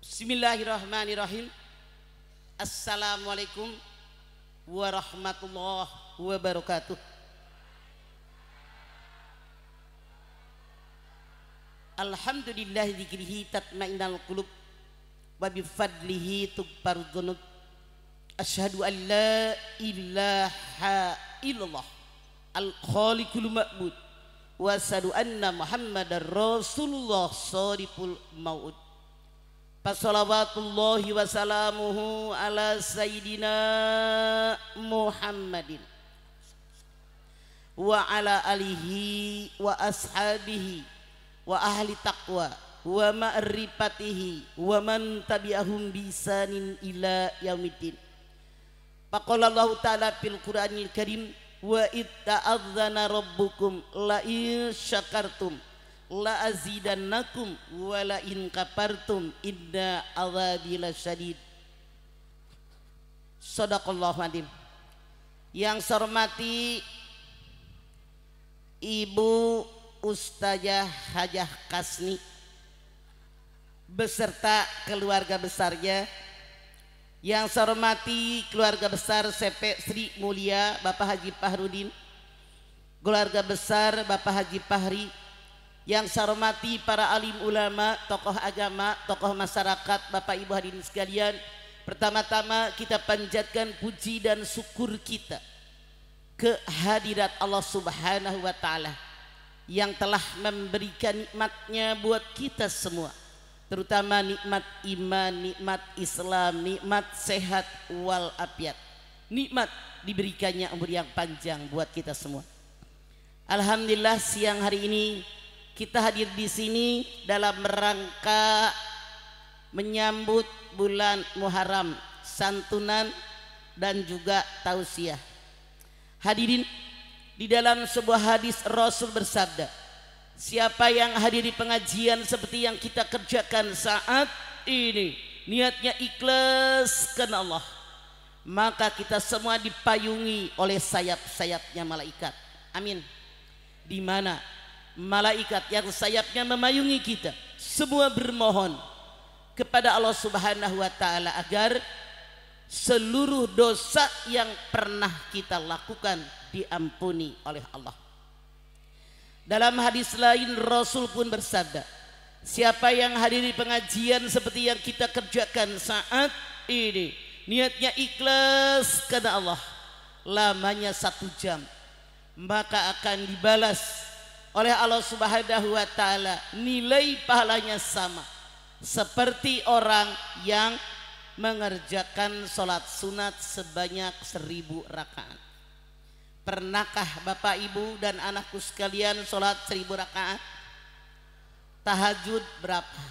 Bismillahirrahmanirrahim. Assalamualaikum warahmatullahi wabarakatuh. Alhamdulillah dzikrihi tatmainnul qulub wa bi fadlihi tughfarud dzunub. Asyhadu an la ilaha illallah al-khaliqul ma'bud wa asyhadu anna Muhammadar Rasulullah shadiqul mau'ud. Fassalawatullahi wa salamuhu ala sayyidina Muhammadin wa ala alihi wa ashabihi wa ahli taqwa wa ma'rifatihi wa man tabi'ahum bi ihsanin ila yaumiddin. Faqala Allah ta'ala fil Qur'anil Karim wa itta'adzana rabbukum la in syakartum la azidannakum wa la in kafartum inna adzabi lasyadid. Shadaqallahu adzim. Yang saya hormati Ibu Ustazah Hajah Kasni beserta keluarga besarnya. Yang saya hormati keluarga besar CP Sri Mulia Bapak Haji Fahrudin, keluarga besar Bapak Haji Fahri. Yang saya hormati para alim ulama, tokoh agama, tokoh masyarakat, Bapak Ibu hadirin sekalian. Pertama-tama kita panjatkan puji dan syukur kita kehadirat Allah Subhanahu wa Ta'ala yang telah memberikan nikmatnya buat kita semua, terutama nikmat iman, nikmat Islam, nikmat sehat wal afiat, nikmat diberikannya umur yang panjang buat kita semua. Alhamdulillah siang hari ini kita hadir di sini dalam rangka menyambut bulan Muharram, santunan dan juga tausiah. Hadirin, di dalam sebuah hadis Rasul bersabda, siapa yang hadir di pengajian seperti yang kita kerjakan saat ini, niatnya ikhlas karena Allah, maka kita semua dipayungi oleh sayap-sayapnya malaikat. Amin. Di mana malaikat yang sayapnya memayungi kita semua bermohon kepada Allah Subhanahu wa Ta'ala agar seluruh dosa yang pernah kita lakukan diampuni oleh Allah. Dalam hadis lain Rasul pun bersabda, siapa yang hadir di pengajian seperti yang kita kerjakan saat ini, niatnya ikhlas karena Allah, lamanya 1 jam, maka akan dibalas oleh Allah Subhanahu wa Ta'ala nilai pahalanya sama seperti orang yang mengerjakan sholat sunat sebanyak 1000 rakaat. Pernahkah Bapak Ibu dan anakku sekalian sholat 1000 rakaat? Tahajud berapa?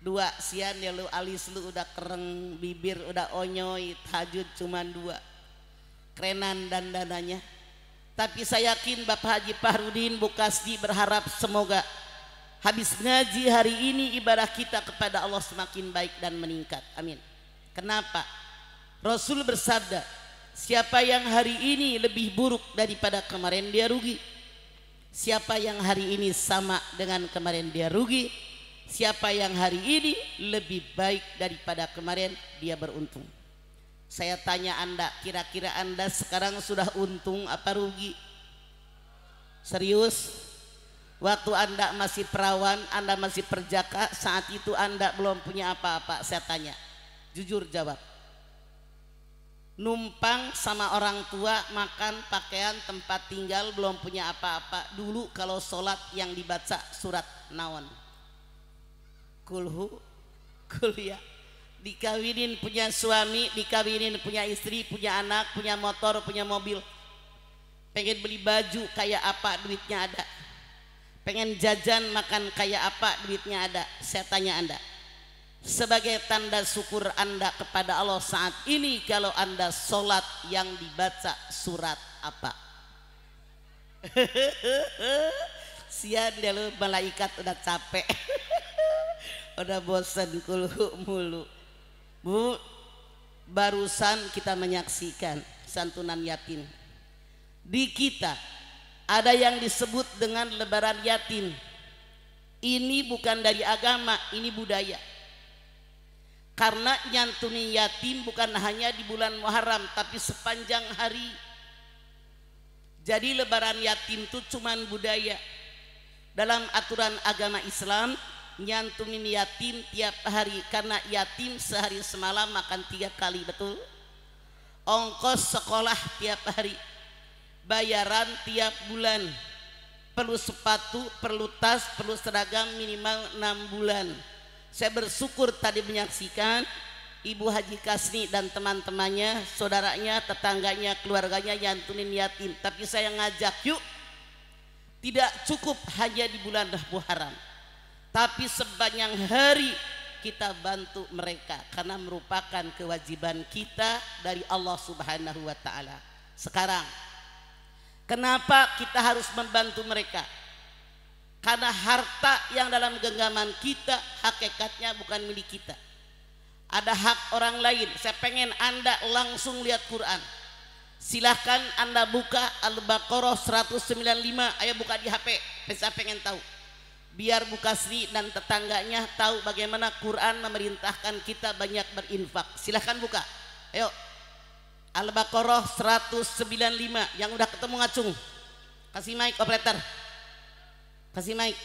2 sian ya lu, alis lu udah kereng, bibir udah onyoy, tahajud cuman 2. Kerenan dan dananya. Tapi saya yakin Bapak Haji Fahrudin, Bu Kasdi berharap semoga habis ngaji hari ini ibadah kita kepada Allah semakin baik dan meningkat. Amin. Kenapa? Rasul bersabda, siapa yang hari ini lebih buruk daripada kemarin dia rugi. Siapa yang hari ini sama dengan kemarin dia rugi. Siapa yang hari ini lebih baik daripada kemarin dia beruntung. Saya tanya Anda, kira-kira Anda sekarang sudah untung apa rugi? Serius? Waktu Anda masih perawan, Anda masih perjaka, saat itu Anda belum punya apa-apa. Saya tanya, jujur jawab. Numpang sama orang tua, makan, pakaian, tempat tinggal, belum punya apa-apa. Dulu kalau sholat yang dibaca surat naon? Kulhu, kuliah. Dikawinin punya suami, dikawinin punya istri, punya anak, punya motor, punya mobil. Pengen beli baju kayak apa, duitnya ada. Pengen jajan makan kayak apa, duitnya ada. Saya tanya Anda, sebagai tanda syukur Anda kepada Allah saat ini, kalau Anda sholat yang dibaca surat apa? Sian dia lu, malaikat udah capek. Udah bosan kulhu mulu. Bu, barusan kita menyaksikan santunan yatim. Di kita ada yang disebut dengan lebaran yatim. Ini bukan dari agama, ini budaya. Karena nyantuni yatim bukan hanya di bulan Muharram tapi sepanjang hari. Jadi lebaran yatim itu cuman budaya. Dalam aturan agama Islam nyantunin yatim tiap hari, karena yatim sehari semalam makan 3 kali, betul? Ongkos sekolah tiap hari, bayaran tiap bulan, perlu sepatu, perlu tas, perlu seragam minimal 6 bulan. Saya bersyukur tadi menyaksikan Ibu Haji Kasni dan teman-temannya, saudaranya, tetangganya, keluarganya nyantunin yatim. Tapi saya ngajak, yuk, tidak cukup hanya di bulan Muharram, tapi sepanjang hari kita bantu mereka, karena merupakan kewajiban kita dari Allah Subhanahu wa Ta'ala. Sekarang, kenapa kita harus membantu mereka? Karena harta yang dalam genggaman kita hakikatnya bukan milik kita. Ada hak orang lain. Saya pengen Anda langsung lihat Quran. Silahkan Anda buka Al-Baqarah 195. Ayo buka di HP. Saya pengen tahu. Biar Bu Kasri dan tetangganya tahu bagaimana Quran memerintahkan kita banyak berinfak. Silahkan buka. Ayo. Al-Baqarah 195. Yang udah ketemu ngacung. Kasih mic operator. Kasih mic.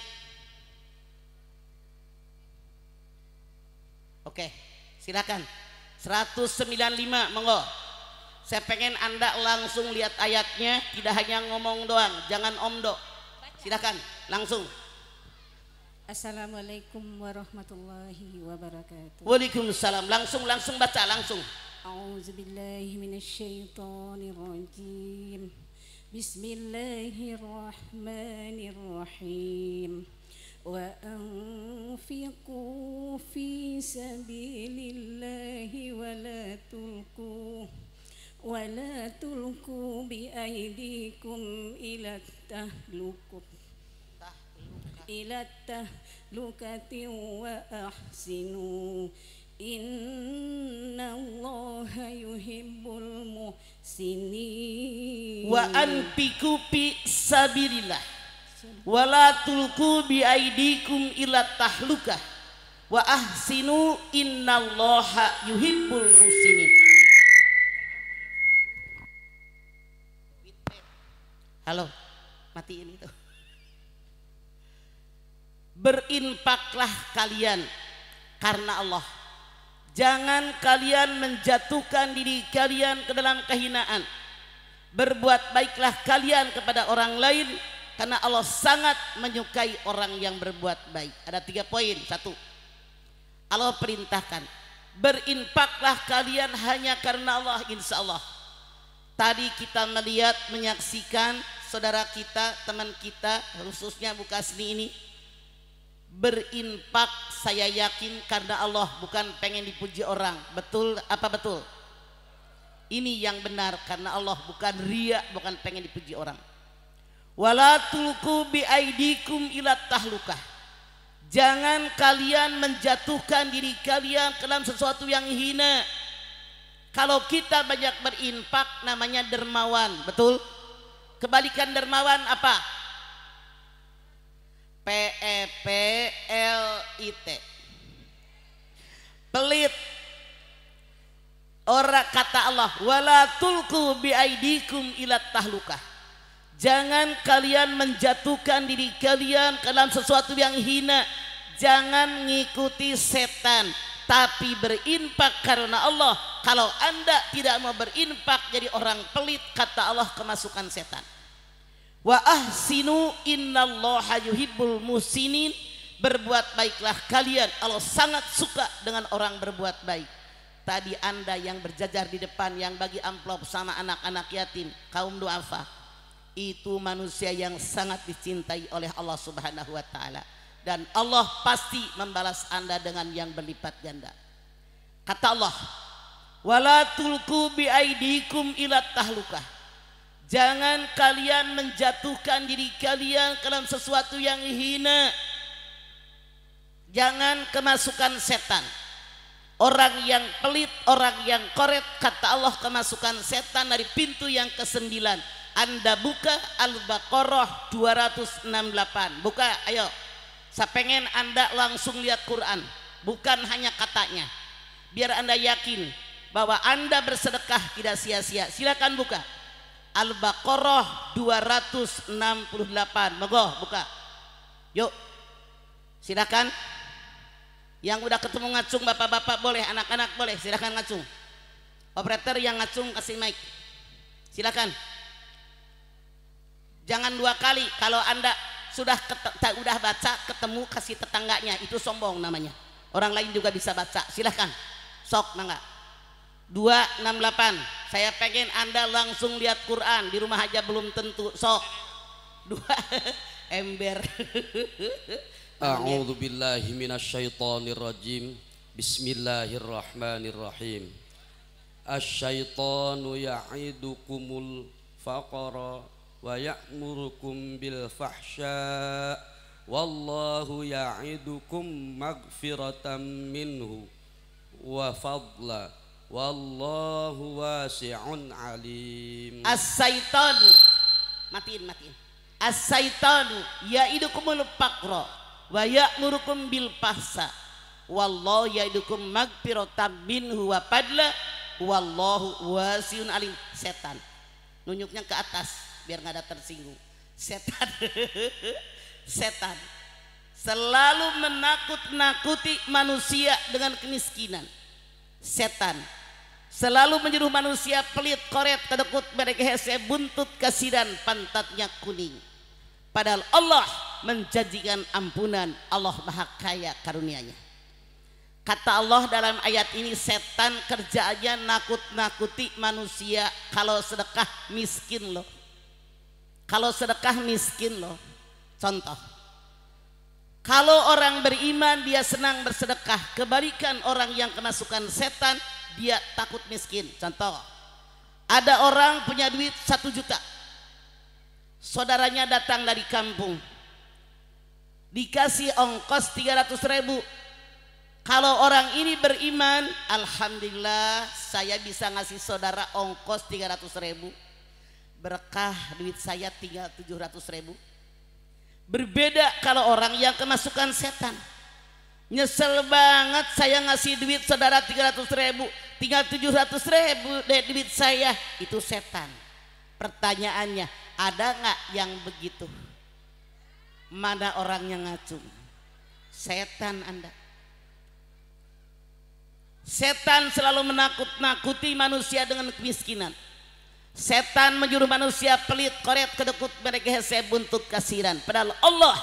Oke, silakan. 195, monggo. Saya pengen Anda langsung lihat ayatnya, tidak hanya ngomong doang, jangan omdo. Silakan, langsung. Assalamualaikum warahmatullahi wabarakatuh. Waalaikumsalam. Langsung baca langsung. A'udzubillahi minasyaitonirrajim. Bismillahirrahmanirrahim. Wa anfiqu fi sabilillahi wa la tulqu bi aydikum ila tahlukati wa ahsinu innallaha yuhibbul muhsinin. Wa anfiqu fi sabilillah wa la tulqu bi aydikum ila tahlukah wa ahsinu innallaha yuhibbul muhsinin. Halo, matiin itu. Berinfaklah kalian karena Allah. Jangan kalian menjatuhkan diri kalian ke dalam kehinaan. Berbuat baiklah kalian kepada orang lain, karena Allah sangat menyukai orang yang berbuat baik. Ada 3 poin. 1, Allah perintahkan berinfaklah kalian hanya karena Allah. Insya Allah tadi kita melihat, menyaksikan saudara kita, teman kita, khususnya Bu Kasni ini berinfak, saya yakin karena Allah, bukan pengen dipuji orang. Betul apa betul? Ini yang benar, karena Allah, bukan ria, bukan pengen dipuji orang. Wala tulqu bi aidikum ila tahlukah. Jangan kalian menjatuhkan diri kalian ke dalam sesuatu yang hina. Kalau kita banyak berinfak namanya dermawan, betul? Kebalikan dermawan apa? PEPLIT. Pelit. Orang kata Allah, wala tulqu bi aidikum ila tahlukah. Jangan kalian menjatuhkan diri kalian ke dalam sesuatu yang hina. Jangan ngikuti setan, tapi berinfak karena Allah. Kalau Anda tidak mau berinfak, jadi orang pelit, kata Allah, kemasukan setan. Wa ahsinu innallaha yuhibbul muhsinin. Berbuat baiklah kalian, Allah sangat suka dengan orang berbuat baik. Tadi Anda yang berjajar di depan, yang bagi amplop sama anak-anak yatim, kaum duafa, itu manusia yang sangat dicintai oleh Allah Subhanahu wa Ta'ala, dan Allah pasti membalas Anda dengan yang berlipat ganda. Kata Allah, wala tulqu bi aidikum ila tahlukah. Jangan kalian menjatuhkan diri kalian ke dalam sesuatu yang hina. Jangan kemasukan setan. Orang yang pelit, orang yang koret, kata Allah, kemasukan setan dari pintu yang ke-9. Anda buka Al-Baqarah 268. Buka, ayo. Saya pengen Anda langsung lihat Quran, bukan hanya katanya. biar Anda yakin bahwa Anda bersedekah tidak sia-sia. Silakan buka Al-Baqarah 268. Monggo buka. Yuk. Silakan. Yang udah ketemu ngacung bapak-bapak boleh, anak-anak boleh, silakan ngacung. Operator yang ngacung kasih mic. Silakan. Jangan 2 kali. Kalau Anda sudah baca ketemu kasih tetangganya, itu sombong namanya. Orang lain juga bisa baca. Silakan. Sok mangga. 268. Saya pengen Anda langsung lihat Quran, di rumah aja belum tentu. Sok. 2 ember. A'udzu billahi minasyaitonir rajim. Bismillahirrahmanirrahim. Asyaitanu ya'idukumul faqara wa ya'murukum bil fahsya wallahu ya'idukum magfiratan minhu wa fadla wallahu wasi'un alim. As-syaitanu matiin. As-syaitanu ya'idukumul faqra wa ya'murukum bil fahsya wallahu ya'idukum magfiratan minhu wa fadla wallahu wasi'un alim. Setan nunjuknya ke atas biar nggak ada tersinggung. Setan selalu menakut-nakuti manusia dengan kemiskinan. Setan selalu menyuruh manusia pelit, koret, kedekut, berkehese, buntut, kasidan, pantatnya kuning. Padahal Allah menjanjikan ampunan. Allah Maha Kaya karunia-Nya. Kata Allah dalam ayat ini, setan kerjaannya nakut-nakuti manusia. Kalau sedekah miskin loh. Kalau sedekah miskin loh. Contoh, kalau orang beriman dia senang bersedekah. Kebalikan orang yang kemasukan setan, dia takut miskin. Contoh, ada orang punya duit 1 juta, saudaranya datang dari kampung, dikasih ongkos 300.000. Kalau orang ini beriman, alhamdulillah saya bisa ngasih saudara ongkos 300.000, berkah duit saya tinggal 700.000. Berbeda kalau orang yang kemasukan setan, nyesel banget saya ngasih duit saudara 300.000, tinggal 700.000 dari duit saya. Itu setan. Pertanyaannya, ada nggak yang begitu? Mana orang yang ngacung? Setan Anda. Setan selalu menakut-nakuti manusia dengan kemiskinan. Setan menyuruh manusia pelit, koret, kedekut, berkehese, buntut, kasiran. Padahal Allah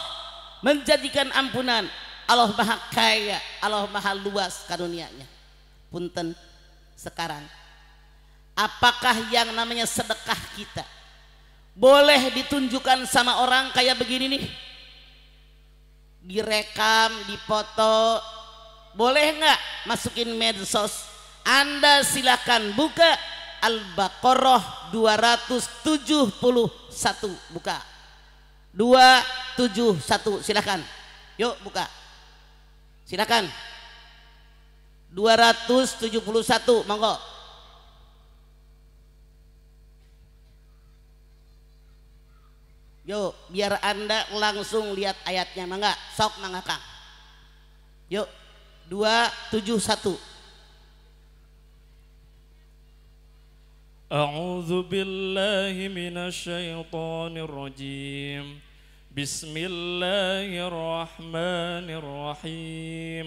menjadikan ampunan. Allah Maha Kaya, Allah Maha Luas karunia-Nya. Punten, sekarang apakah yang namanya sedekah kita boleh ditunjukkan sama orang kayak begini nih? Direkam, dipoto, boleh nggak masukin medsos? Anda silakan buka Al-Baqarah 271, buka 271, silakan. Yuk buka, silakan. 271, monggo. Yuk biar Anda langsung lihat ayatnya, mangga. Sok mangga Kang. Yuk 271. A'udzu billahi minasyaitonir rajim. Bismillahirrahmanirrahim.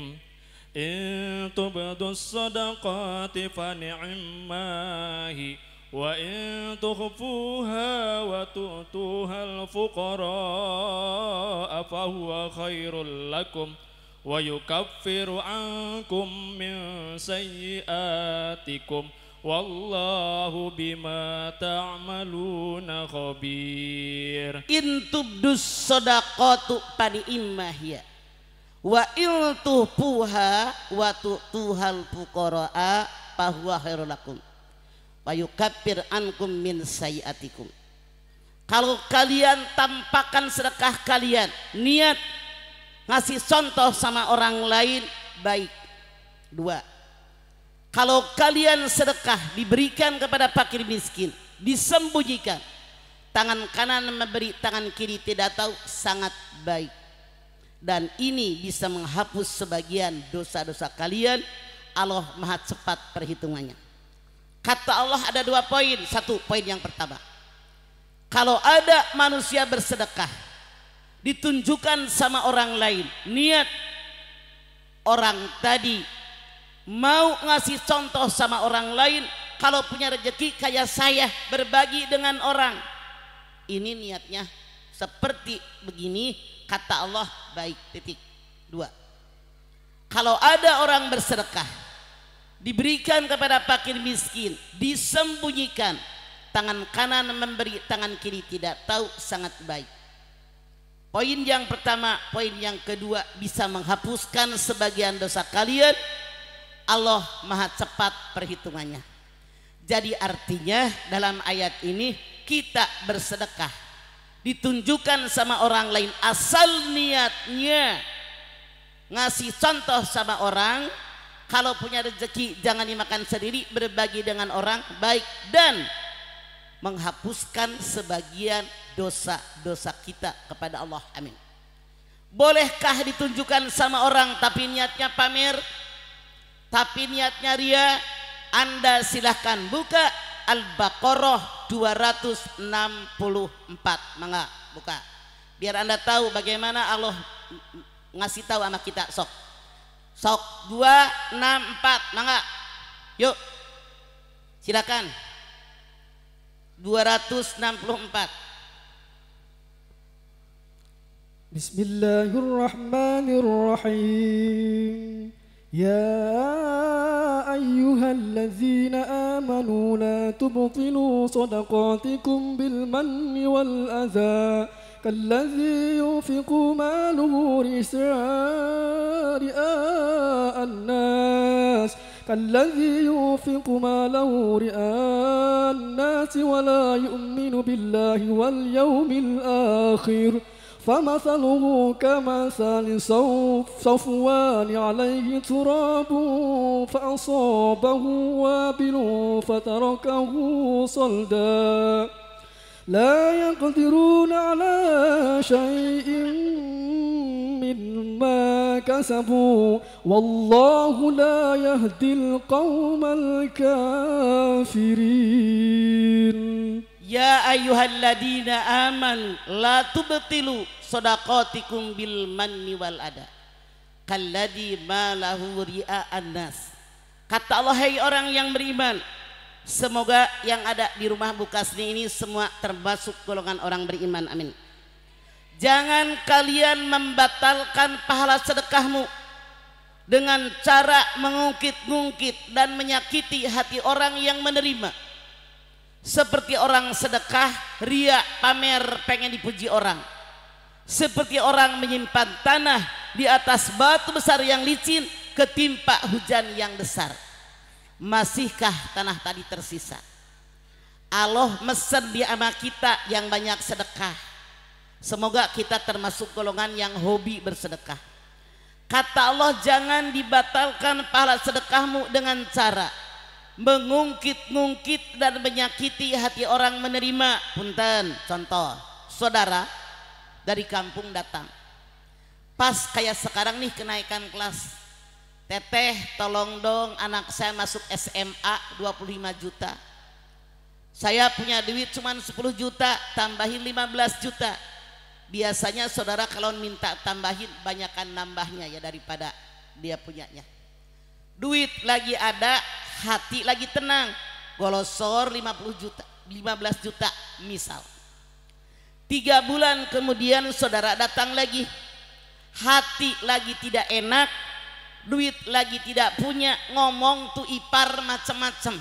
In tubdus sadaqati fa ni'mahi wa in tukhfuha wa tu'tuha al-fuqara fa huwa khairul lakum wa yukaffiru ankum min sayyi'atikum wallahu bima ta'maluna khabir. In tubdus sadaqatu pani immahya wa il tuhpuha wa tu'tuhal fuqara'a fa huwa khairul lakum wa yukaffir ankum min sayyi'atikum. Kalau kalian tampakkan sedekah kalian, niat ngasih contoh sama orang lain, baik. 2, kalau kalian sedekah diberikan kepada fakir miskin, disembunyikan, tangan kanan memberi, tangan kiri tidak tahu, sangat baik. Dan ini bisa menghapus sebagian dosa-dosa kalian. Allah maha cepat perhitungannya. Kata Allah ada 2 poin. 1 poin yang pertama, kalau ada manusia bersedekah ditunjukkan sama orang lain, niat orang tadi mau ngasih contoh sama orang lain, kalau punya rezeki kayak saya berbagi dengan orang, ini niatnya seperti begini, kata Allah baik. Titik. 2, kalau ada orang bersedekah diberikan kepada fakir miskin, disembunyikan, tangan kanan memberi, tangan kiri tidak tahu, sangat baik. Poin yang pertama. Poin yang kedua, bisa menghapuskan sebagian dosa kalian. Allah maha cepat perhitungannya. Jadi artinya dalam ayat ini kita bersedekah ditunjukkan sama orang lain, asal niatnya ngasih contoh sama orang. Kalau punya rezeki jangan dimakan sendiri, berbagi dengan orang, baik, dan menghapuskan sebagian dosa-dosa kita kepada Allah. Amin. Bolehkah ditunjukkan sama orang tapi niatnya pamer, tapi niatnya ria? Anda silahkan buka Al-Baqarah 264, mangga buka biar Anda tahu bagaimana Allah ngasih tahu sama kita. Sok 264, mangga yuk silakan. 264. Bismillahirrahmanirrahim. Ya ayyuhalladzina amanu la tubtilu sadaqatikum bil manni wal adha kalladzi yunfiqu maluhu ria'an nas كالذي ينفق ماله رئاء الناس ولا يؤمن بالله واليوم الآخر فمثله كمثل صفوان عليه تراب فأصابه وابل فتركه صلدا لا يقدرون على شيء مما كسبوا والله لا يهدي القوم الكافرين. Ya ayyuhalladzina amanu la tubtilu shadaqatikum bil manni wal adha kalladzi malahu ria'an nas. Kata Allah, hai orang yang beriman, semoga yang ada di rumah Bukasni ini semua termasuk golongan orang beriman. Amin. Jangan kalian membatalkan pahala sedekahmu dengan cara mengungkit-ungkit dan menyakiti hati orang yang menerima. Seperti orang sedekah ria, pamer, pengen dipuji orang. Seperti orang menyimpan tanah di atas batu besar yang licin, ketimpa hujan yang besar. Masihkah tanah tadi tersisa? Allah mesen di ama kita yang banyak sedekah. Semoga kita termasuk golongan yang hobi bersedekah. Kata Allah, jangan dibatalkan pahala sedekahmu dengan cara mengungkit-ungkit dan menyakiti hati orang menerima. Punten, contoh, saudara dari kampung datang, pas kayak sekarang nih kenaikan kelas, teteh tolong dong anak saya masuk SMA 25 juta, saya punya duit cuma 10 juta, tambahin 15 juta. Biasanya saudara kalau minta tambahin banyakkan nambahnya ya daripada dia punyanya. Duit lagi ada, hati lagi tenang, golosor 50 juta, 15 juta misal. 3 bulan kemudian saudara datang lagi, hati lagi tidak enak, duit lagi tidak punya, ngomong tuh ipar macam-macam.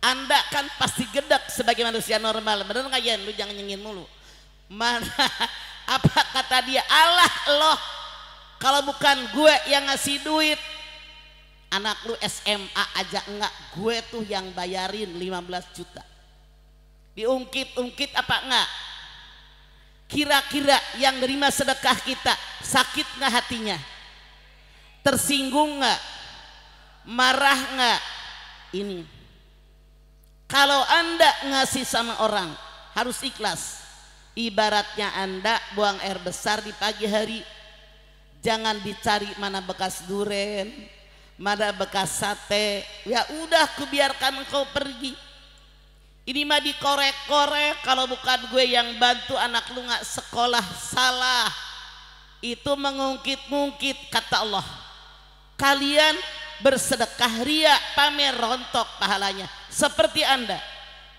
Anda kan pasti gedek sebagai manusia normal, bener nggak ya? Lu jangan nyengin mulu. Mana apa kata dia? Allah loh, kalau bukan gue yang ngasih duit, anak lu SMA aja enggak, gue tuh yang bayarin 15 juta. Diungkit-ungkit apa enggak? Kira-kira yang nerima sedekah kita sakit enggak hatinya? Tersinggung enggak? Marah enggak? Ini kalau Anda ngasih sama orang harus ikhlas. Ibaratnya Anda buang air besar di pagi hari, jangan dicari mana bekas duren, mana bekas sate, ya udah kubiarkan engkau pergi. Ini mah dikorek-korek, kalau bukan gue yang bantu anak lu nggak sekolah salah. Itu mengungkit-ungkit kata Allah. Kalian bersedekah ria pamer rontok pahalanya. Seperti Anda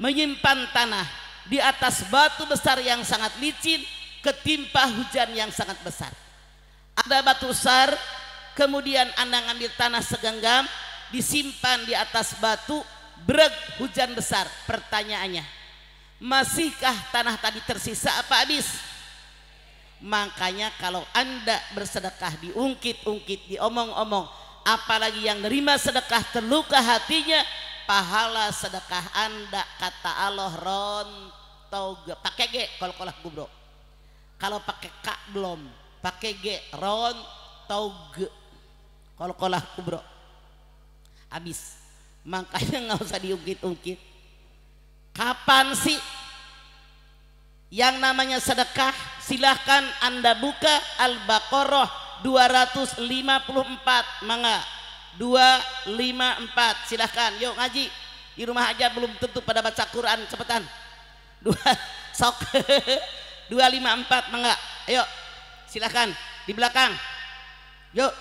menyimpan tanah di atas batu besar yang sangat licin ketimpa hujan yang sangat besar. Ada batu besar, kemudian Anda ngambil tanah segenggam disimpan di atas batu, breg hujan besar. Pertanyaannya, masihkah tanah tadi tersisa apa habis? Makanya kalau Anda bersedekah diungkit-ungkit, diomong-omong, apalagi yang nerima sedekah terluka hatinya, pahala sedekah Anda kata Allah rontog. Pakai G kol-kolah kubro. Kalau pakai K belum, pakai G rontog. Kol-kolah kubro. Habis. Makanya nggak usah diungkit-ungkit. Kapan sih yang namanya sedekah? Silahkan Anda buka Al-Baqarah 254, mangga 254, silahkan yuk ngaji di rumah aja, belum tentu pada baca Quran, cepetan sok 254, mangga ayo silahkan di belakang yuk,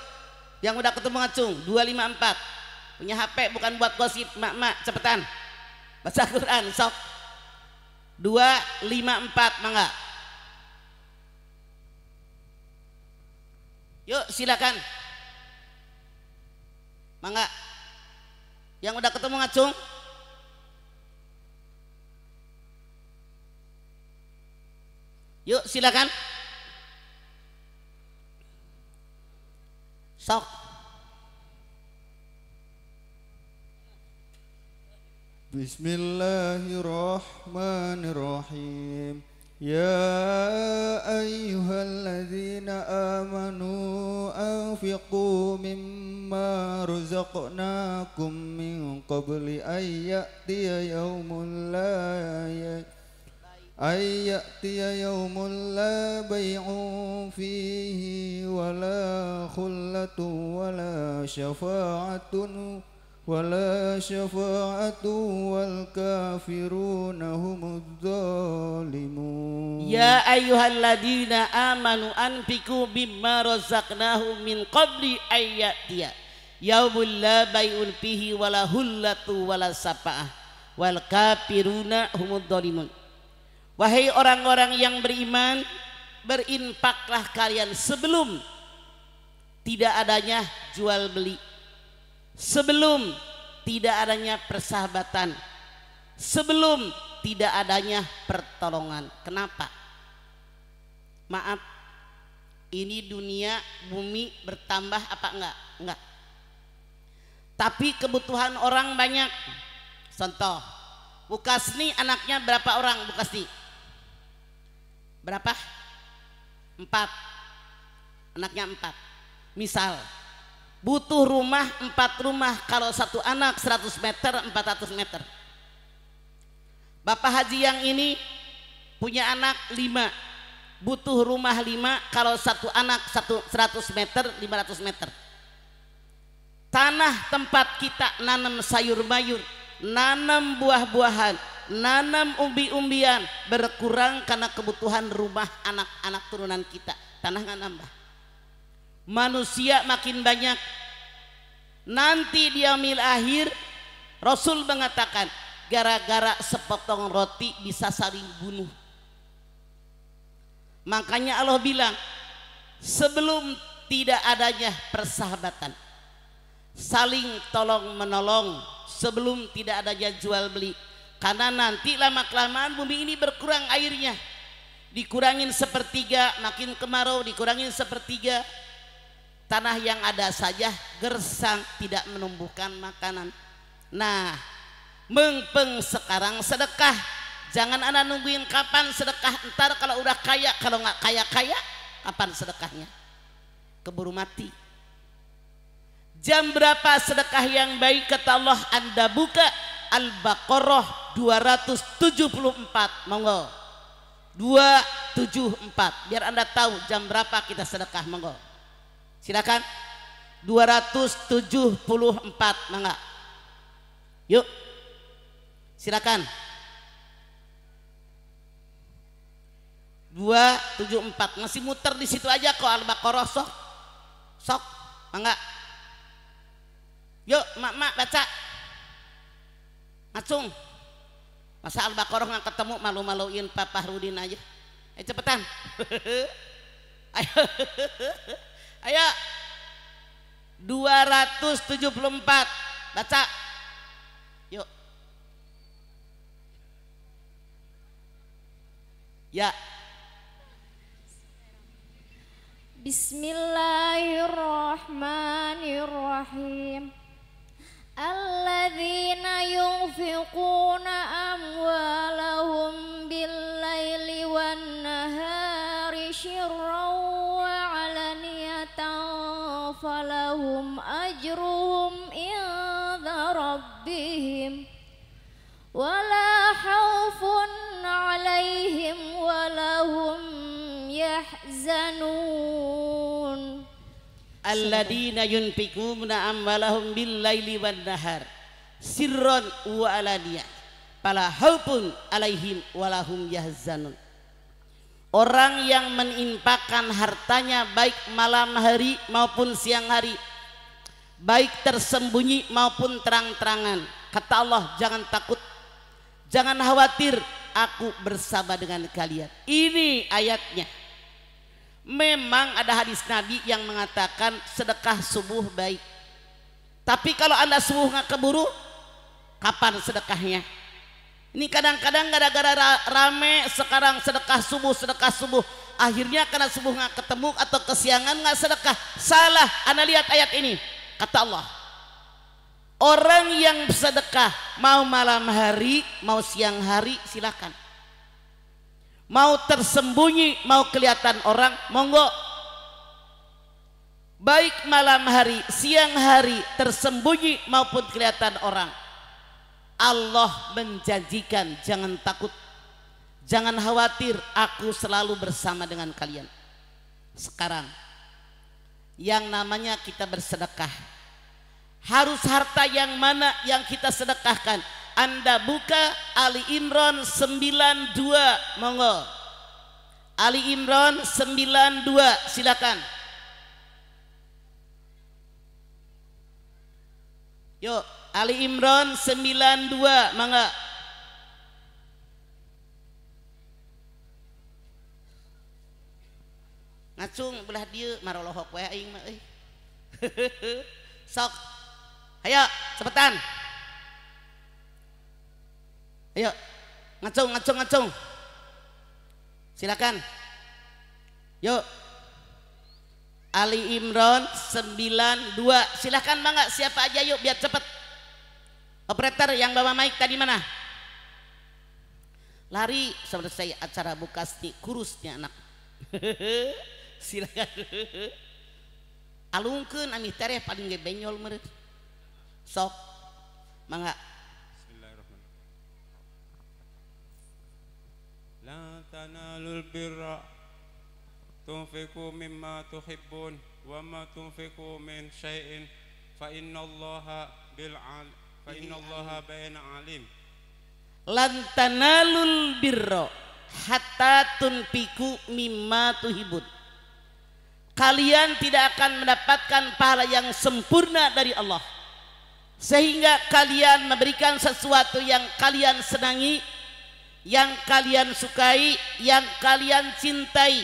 yang udah ketemu ngacung 254, punya HP bukan buat gosip mak-mak, cepetan baca Quran sok 254, mangga yuk silakan mangga yang udah ketemu ngacung yuk silakan sok. Bismillahirrahmanirrahim. Ya ayyuhalladzina amanu anfiqu mimma razaqnakum min qabli ayyatiya yawmun la bay'un fihi wala khullatun wala syafa'atun wal kafiruna humudz zalimun. Ya ayyuhalladzina amanu anfiqu mimma razaqnahum min qabli ayyatiya yaumul la bai'un fihi wala hullatu wala sapa'ah wal kafiruna humudz zalimun. Wahai orang-orang yang beriman, berinfaklah kalian sebelum tidak adanya jual beli, sebelum tidak adanya persahabatan, sebelum tidak adanya pertolongan. Kenapa? Maaf, ini dunia bumi bertambah apa enggak? Enggak. Tapi kebutuhan orang banyak. Contoh, Bu Kasni anaknya berapa orang Bu Kasni? Berapa? 4. Anaknya 4. Misal butuh rumah 4 rumah, kalau satu anak 100 meter 400 meter. Bapak Haji yang ini punya anak 5, butuh rumah 5, kalau satu anak 100 meter 500 meter. Tanah tempat kita nanam sayur mayur, nanam buah-buahan, nanam umbi-umbian berkurang karena kebutuhan rumah anak-anak turunan kita. Tanah nggak nambah. Manusia makin banyak, nanti di yaumil akhir Rasul mengatakan gara-gara sepotong roti bisa saling bunuh. Makanya Allah bilang sebelum tidak adanya persahabatan, saling tolong menolong, sebelum tidak adanya jual beli, karena nanti lama kelamaan bumi ini berkurang airnya, dikurangin sepertiga, makin kemarau dikurangin sepertiga. Tanah yang ada saja gersang, tidak menumbuhkan makanan. Nah, mengpeng sekarang sedekah. Jangan Anda nungguin kapan sedekah, ntar kalau udah kaya, kalau nggak kaya-kaya kapan sedekahnya? Keburu mati. Jam berapa sedekah yang baik kata Allah? Anda buka Al-Baqarah 274, monggo 274, biar Anda tahu jam berapa kita sedekah, monggo silakan 274 mangga. Yuk. Silakan. 274 masih muter di situ aja kok Al-Baqarah sok. Sok. Mangga. Yuk, mak baca. Ngacung. Masa Al-Baqarah nggak ketemu, malu-maluin Pak Fahrudin aja. Cepetan. Ayo. Ayo. 274 baca. Yuk. Ya. Bismillahirrahmanirrahim. Alladzina yunfiquna amwalahum bil-laili wan-nahari syirran wa 'alaniyatan falahum ajruhum 'inda rabbihim wala khaufun 'alaihim walahum yahzanun. Alladzina yunfikuna amwalahum bil-laili wan-nahar sirran wa 'alaniyah fala khaufun 'alaihim walahum yahzanun. Orang yang menginfakkan hartanya baik malam hari maupun siang hari, baik tersembunyi maupun terang-terangan, kata Allah, jangan takut, jangan khawatir, aku bersama dengan kalian. Ini ayatnya. Memang ada hadis Nabi yang mengatakan sedekah subuh baik. Tapi kalau Anda subuh nggak keburu, kapan sedekahnya? Ini kadang-kadang gara-gara rame sekarang sedekah subuh. Akhirnya karena subuh nggak ketemu atau kesiangan nggak sedekah. Salah. Anda lihat ayat ini. Kata Allah, orang yang sedekah mau malam hari, mau siang hari silakan. Mau tersembunyi, mau kelihatan orang, monggo. Baik malam hari, siang hari, tersembunyi maupun kelihatan orang. Allah menjanjikan, jangan takut, jangan khawatir, aku selalu bersama dengan kalian. Sekarang, yang namanya kita bersedekah, harus harta yang mana yang kita sedekahkan? Anda buka Ali Imran 92, monggo. Ali Imran 92, silakan. Yuk, Ali Imran 92, mangga. Ngacung belah dieu marolohok we aing mah euy. Sok. Ayo, cepetan. Ayo, ngacung. Silakan. Yuk. Ali Imran 92. Silakan mangga, siapa aja yuk biar cepet. Operator yang bawa mic tadi mana? Lari selesai acara bukasti kurusnya anak. Silakan. Alungkeun ami tareh paling ge benyol meureun. Sok. Mangga. La tanalul birra tunfiqu mimma tuhibbun wa ma tunfiqu min syai'in fa innallaha baina alim. Lan tanalul birra hatta tunfiqu mimma tuhibbun. Kalian tidak akan mendapatkan pahala yang sempurna dari Allah sehingga kalian memberikan sesuatu yang kalian senangi, yang kalian sukai, yang kalian cintai.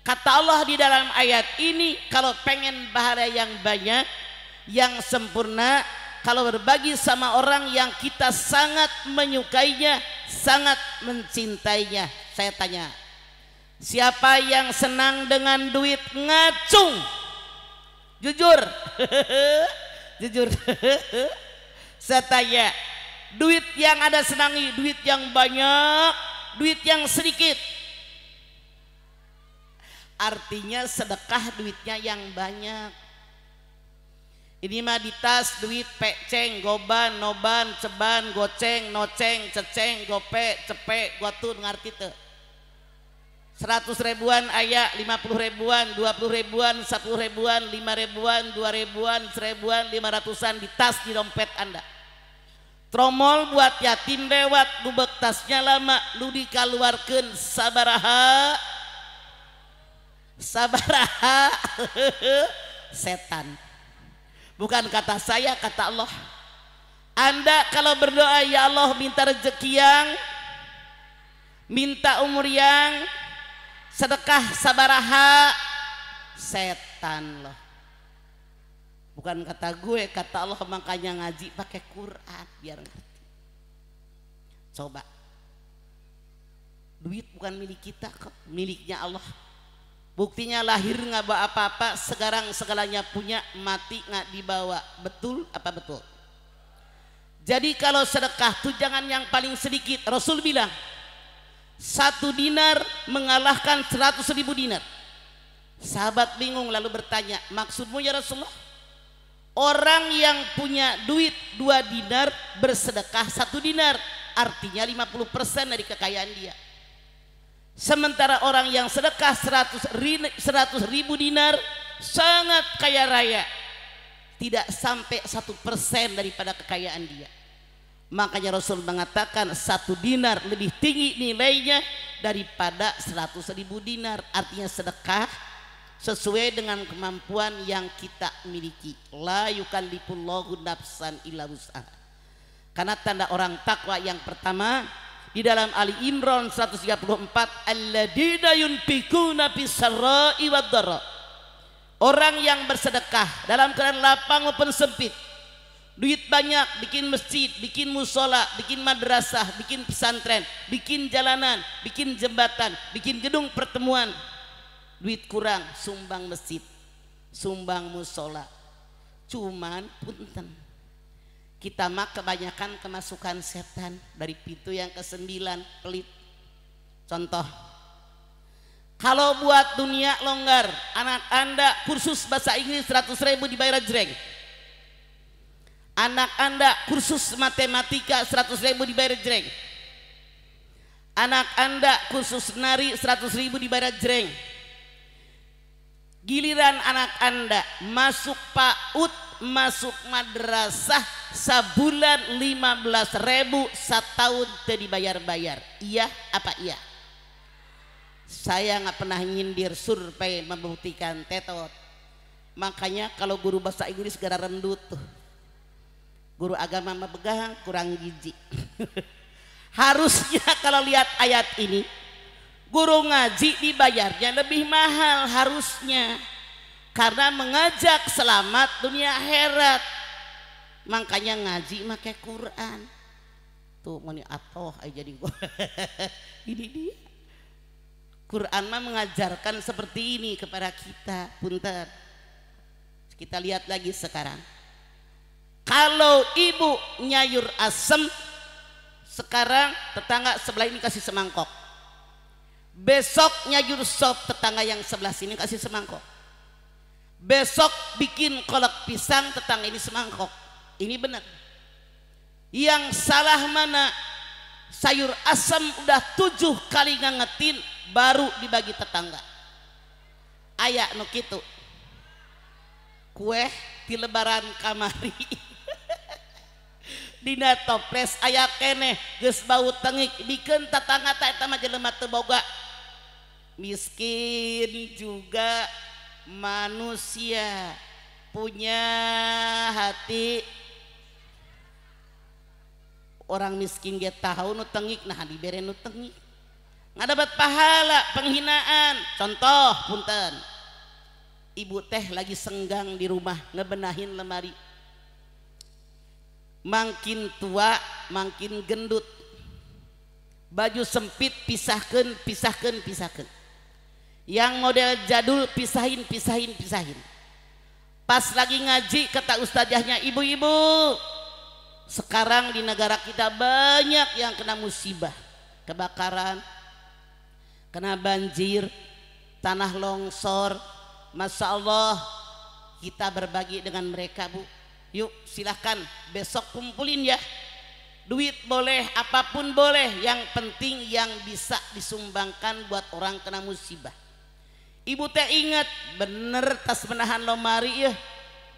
Kata Allah di dalam ayat ini, kalau pengen pahala yang banyak, yang sempurna, kalau berbagi sama orang yang kita sangat menyukainya, sangat mencintainya. Saya tanya, siapa yang senang dengan duit? Ngacung. Jujur. Jujur. Saya tanya, duit yang ada senangi, duit yang banyak, duit yang sedikit. Artinya sedekah duitnya yang banyak. Ini mah di tas duit peceng, goban, noban, ceban, goceng, noceng, ceceng, gope, cepek, gotun, ngarti teu? 100 ribuan aya, 50 ribuan, 20 ribuan, 10 ribuan, 5 ribuan, 2 ribuan, 1000-an, 500-an di tas, di dompet Anda. Tromol buat yatim lewat, bubek tasnya lama, lu dikaluarkeun sabaraha? Sabaraha? Setan. Bukan kata saya, kata Allah. Anda kalau berdoa, ya Allah minta rezeki yang, minta umur yang, sedekah sabaraha, setan loh. Bukan kata gue, kata Allah. Makanya ngaji pakai Quran biar ngerti. Coba, duit bukan milik kita kok, miliknya Allah. Buktinya lahir nggak bawa apa-apa, sekarang segalanya punya, mati nggak dibawa. Betul apa betul? Jadi kalau sedekah tuh jangan yang paling sedikit. Rasul bilang 1 dinar mengalahkan 100.000 dinar. Sahabat bingung lalu bertanya, maksudmu ya Rasulullah? Orang yang punya duit 2 dinar bersedekah 1 dinar, artinya 50% dari kekayaan dia. Sementara orang yang sedekah 100.000 dinar sangat kaya raya, tidak sampai 1% daripada kekayaan dia. Makanya Rasul mengatakan 1 dinar lebih tinggi nilainya daripada 100.000 dinar. Artinya sedekah sesuai dengan kemampuan yang kita miliki. La yukallifullahu nafsan illa wus'aha. Karena tanda orang takwa yang pertama di dalam Ali Imran 134, alladzina yunfikuna fis sarra'i wad dharra. Orang yang bersedekah dalam keadaan lapang maupun sempit. Duit banyak, bikin masjid, bikin musola, bikin madrasah, bikin pesantren, bikin jalanan, bikin jembatan, bikin gedung pertemuan. Duit kurang, sumbang masjid, sumbang musola. Cuman punten, kita mah kebanyakan kemasukan setan dari pintu yang ke-9, pelit. Contoh, kalau buat dunia longgar, anak Anda kursus bahasa Inggris 100.000 dibayar jreng. Anak Anda kursus matematika 100.000 dibayar jreng. Anak Anda kursus nari 100.000 dibayar jreng. Giliran anak Anda masuk PAUD, masuk madrasah, sebulan 15.000, setahun teu dibayar-bayar. Iya apa iya? Saya nggak pernah nyindir, survei membuktikan tetot. Makanya kalau guru bahasa Inggris gara rendut tuh, guru agama mah begang kurang gizi. Harusnya kalau lihat ayat ini, guru ngaji dibayarnya lebih mahal harusnya, karena mengajak selamat dunia akhirat. Makanya ngaji make Quran tuh meni atoh aja jadi gua. Ini dia Quran mah mengajarkan seperti ini kepada kita. Punten, kita lihat lagi sekarang. Kalau ibu nyayur asem, sekarang tetangga sebelah ini kasih semangkok. Besok nyayur sop, tetangga yang sebelah sini kasih semangkok. Besok bikin kolak pisang, tetangga ini semangkok. Ini benar. Yang salah mana? Sayur asam udah 7 kali ngangetin baru dibagi tetangga. Aya nu kitu. Kue di lebaran kamari. Dina toples aya keneh geus bau tengik, bikeun tetangga eta mah jelema teu boga. Miskin juga manusia, punya hati. Orang miskin ge tahu nu tengik, nah dibere nu tengik nggak dapat pahala, penghinaan. Contoh punten, ibu teh lagi senggang di rumah ngebenahin lemari, makin tua makin gendut, baju sempit pisahkeun, yang model jadul pisahin. Pas lagi ngaji kata ustazahnya, ibu-ibu sekarang di negara kita banyak yang kena musibah, kebakaran, kena banjir, tanah longsor. Masya Allah, kita berbagi dengan mereka bu. Yuk silahkan besok kumpulin ya, duit boleh, apapun boleh, yang penting yang bisa disumbangkan buat orang kena musibah. Ibu teh ingat bener tas menahan lomari ya,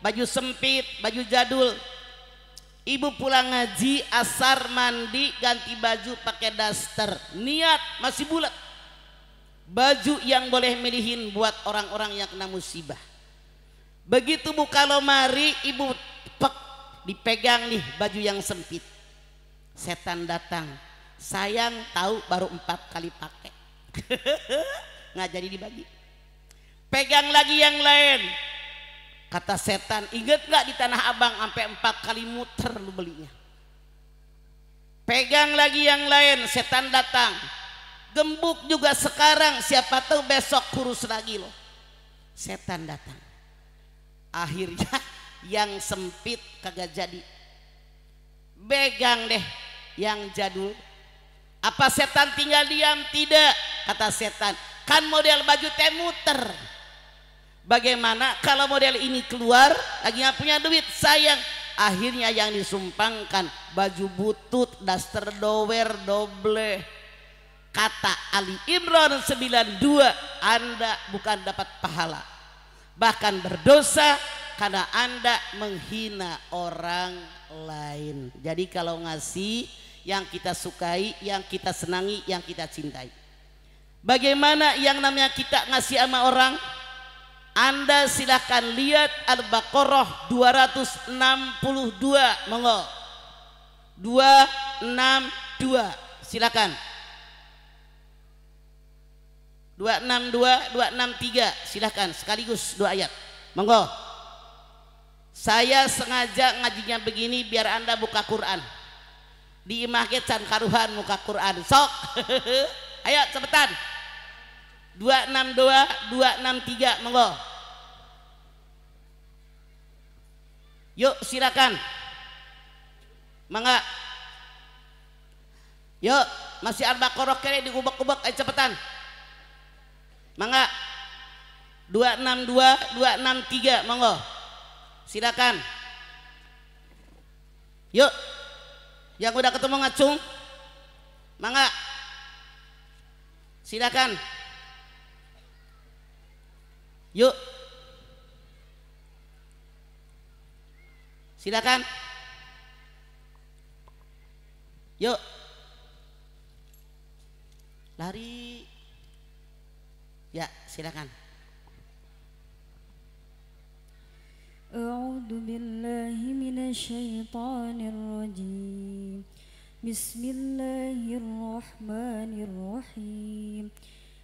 baju sempit, baju jadul. Ibu pulang ngaji asar mandi ganti baju pakai daster, niat masih bulat, baju yang boleh milihin buat orang-orang yang kena musibah. Begitu buka lomari ibu pek, dipegang nih baju yang sempit, setan datang, sayang tahu baru 4 kali pakai nggak jadi dibagi. Pegang lagi yang lain, kata setan, inget nggak di Tanah Abang sampai 4 kali muter lu belinya. Pegang lagi yang lain, setan datang, gembuk juga sekarang, siapa tahu besok kurus lagi loh. Setan datang, akhirnya yang sempit kagak jadi, pegang deh yang jadul. Apa setan tinggal diam? Tidak, kata setan, kan model baju teh muter. Bagaimana kalau model ini keluar lagi nggak punya duit, sayang. Akhirnya yang disumbangkan baju butut, daster dower, doble. Kata Ali Imran 92, Anda bukan dapat pahala, bahkan berdosa karena Anda menghina orang lain. Jadi kalau ngasih yang kita sukai, yang kita senangi, yang kita cintai. Bagaimana yang namanya kita ngasih sama orang? Anda silahkan lihat Al-Baqarah 262, monggo. 262, silakan. 262, 263, silakan sekaligus 2 ayat, monggo. Saya sengaja ngajinya begini biar Anda buka Quran. Di imah can karuhan muka Quran, sok. Ayo cepetan. 262, 263, monggo. Yuk silakan. Mangga. Yuk, masih Al-Baqarah kere digubek-gubek, ayo cepetan. Mangga. 262, 263, monggo. Silakan. Yuk. Yang udah ketemu ngacung, mangga. Silakan. Yuk. Silakan. Yuk. Lari. Ya, silakan. A'udzu billahi minasyaitonir rajim. Bismillahirrahmanirrahim.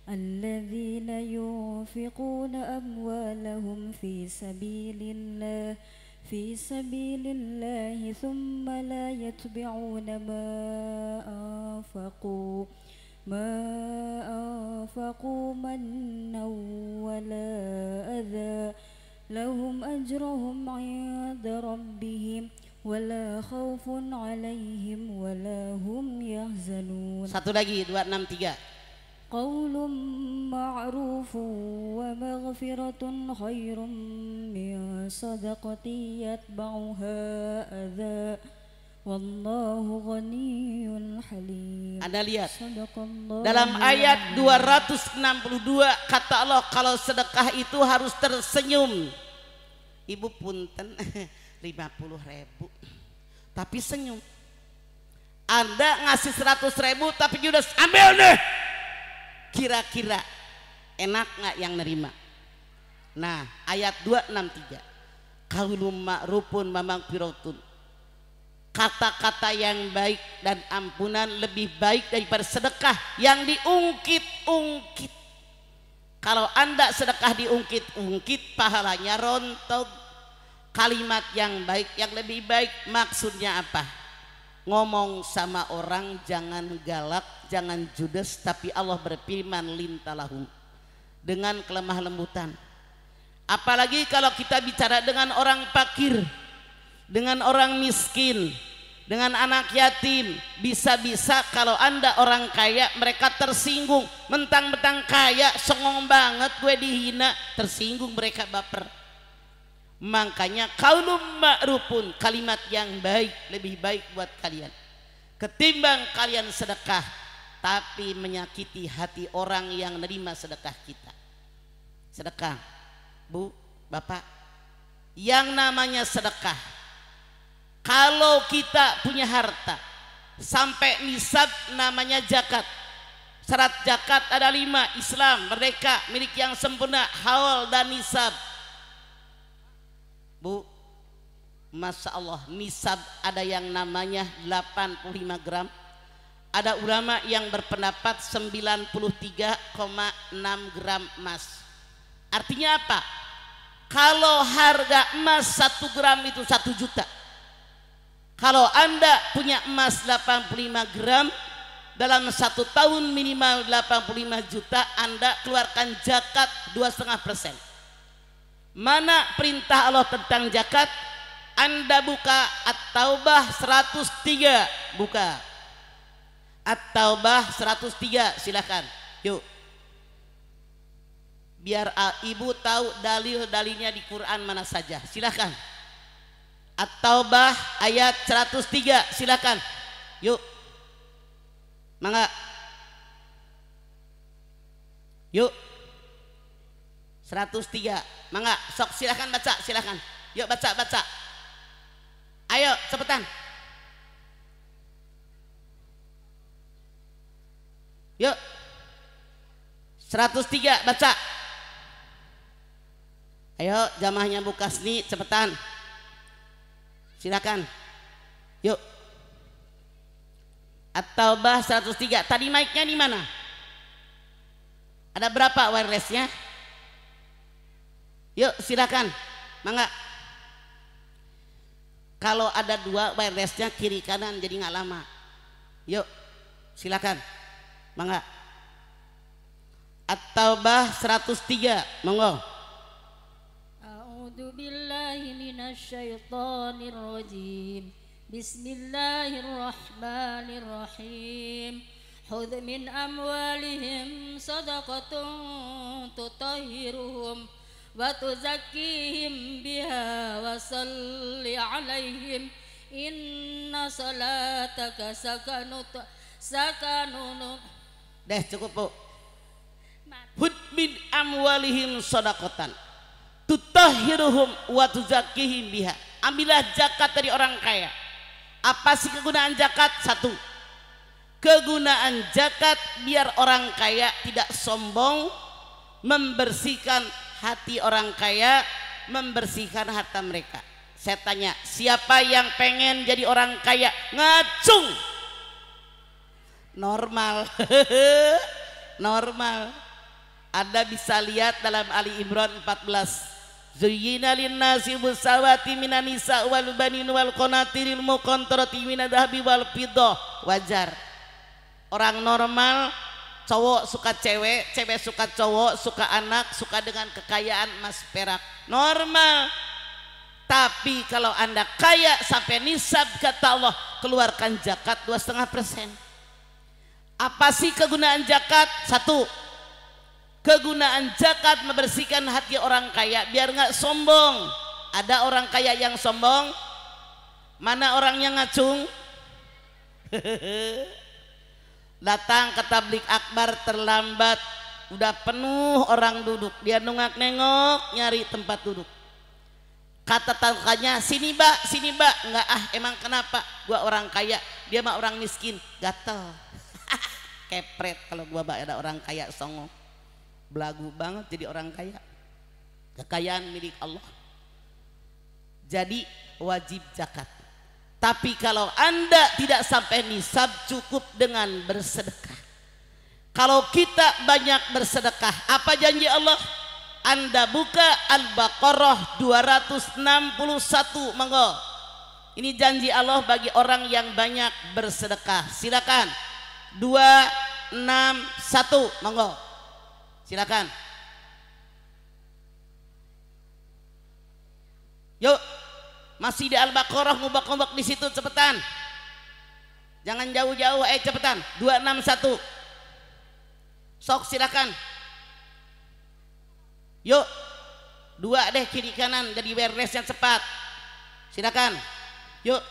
الذين ينفقون أموالهم في سبيل الله ثم لا يتبعون ما أنفقوا منا ولا أذى لهم أجرهم عند ربهم ولا خوف عليهم ولا هم يحزنون. Satu lagi 263. قول معروف ومغفرة خير من صدقة يتبعها أذى والله غني حليم. Anda lihat dalam ayat 262 kata Allah kalau sedekah itu harus tersenyum. Ibu punten 50.000 tapi senyum. Anda ngasih 100.000 tapi Judas ambil nih. Kira-kira enak nggak yang nerima? Nah, ayat 263. Qaulun ma'rufun wa maghfiratun. Kata-kata yang baik dan ampunan lebih baik daripada sedekah yang diungkit-ungkit. Kalau Anda sedekah diungkit-ungkit, pahalanya rontok. Kalimat yang baik, yang lebih baik maksudnya apa? Ngomong sama orang jangan galak, jangan judes, tapi Allah berfirman lintalahum, dengan kelemah lembutan. Apalagi kalau kita bicara dengan orang fakir, dengan orang miskin, dengan anak yatim, bisa-bisa kalau Anda orang kaya mereka tersinggung, mentang-mentang kaya songong banget gue dihina, tersinggung mereka baper. Makanya qaulun ma'rufun, kalimat yang baik lebih baik buat kalian. ketimbang kalian sedekah tapi menyakiti hati orang yang nerima sedekah kita. Sedekah, Bu, Bapak, yang namanya sedekah, kalau kita punya harta sampai nisab namanya zakat. Syarat zakat ada 5: Islam, merdeka, milik yang sempurna, haul dan nisab. Bu, Masya Allah, nisab ada yang namanya 85 gram. Ada ulama yang berpendapat 93,6 gram emas. Artinya apa? Kalau harga emas 1 gram itu 1 juta. Kalau Anda punya emas 85 gram, dalam 1 tahun minimal 85 juta, Anda keluarkan zakat 2,5%. Mana perintah Allah tentang zakat? Anda buka At-Taubah 103, buka At-Taubah 103, silakan. Yuk, biar ibu tahu dalil-dalilnya di Quran mana saja. Silakan. At-Taubah ayat 103, silakan. Yuk, mangga. Yuk, 103, mangga. Sok, silakan baca, silakan. Yuk baca. Ayo cepetan. Yuk, 103 baca. Ayo jamaahnya Bu Kasni, cepetan. Silakan. Yuk. At-Taubah 103. Tadi mic-nya di mana? Ada berapa wireless-nya? Yuk silakan. Mangga. Kalau ada 2 wireless-nya kiri kanan jadi nggak lama. Yuk silakan. Mangga. At-Taubah 103. Monggo. A'udzu billahi minasyaitonir rajim. Bismillahirrahmanirrahim. Khudh min amwalihim shadaqatan tutahhiruhum wa tuzakkihim biha wa salli 'alaihim inna salataka sakanun. Deh cukup, Bu. Khudh min amwalihim shadaqatan tutahhiruhum wa tuzakkihim biha. Ambillah zakat dari orang kaya. Apa sih kegunaan zakat? 1, kegunaan zakat biar orang kaya tidak sombong, membersihkan hati orang kaya, membersihkan harta mereka. Saya tanya, siapa yang pengen jadi orang kaya? Ngacung. Normal. Normal. Anda bisa lihat dalam Ali Imran 14. Zuyyina lin-nasi busawati minan nisa wal banin wal qanatiril muqantarati minadh dhahabi wal fiddah. Wajar. Orang normal, cowok suka cewek, cewek suka cowok, suka anak, suka dengan kekayaan emas perak. Normal. Tapi kalau Anda kaya sampai nisab, kata Allah, keluarkan zakat 2,5%. Apa sih kegunaan zakat? 1, kegunaan zakat membersihkan hati orang kaya biar nggak sombong. Ada orang kaya yang sombong? Mana orang yang ngacung? Datang ke tablik akbar terlambat, udah penuh orang duduk, dia nengok nyari tempat duduk. Kata taruhannya, sini Mbak, sini Mbak. Enggak, emang kenapa? Gua orang kaya, dia mah orang miskin. Gatel. Kepret kalau gua ada orang kaya songong. Belagu banget jadi orang kaya. Kekayaan milik Allah. Jadi wajib zakat. Tapi kalau Anda tidak sampai nisab, cukup dengan bersedekah. Kalau kita banyak bersedekah, apa janji Allah? Anda buka Al-Baqarah 261, monggo. Ini janji Allah bagi orang yang banyak bersedekah. Silakan. 261, monggo. Silakan. Yuk, masih di Al-Baqarah, ngubak-ngubak di situ, cepetan. Jangan jauh-jauh, cepetan. 261. Sok silakan. Yuk, 2 deh kiri kanan jadi wirelessnya cepat. Silakan. Yuk.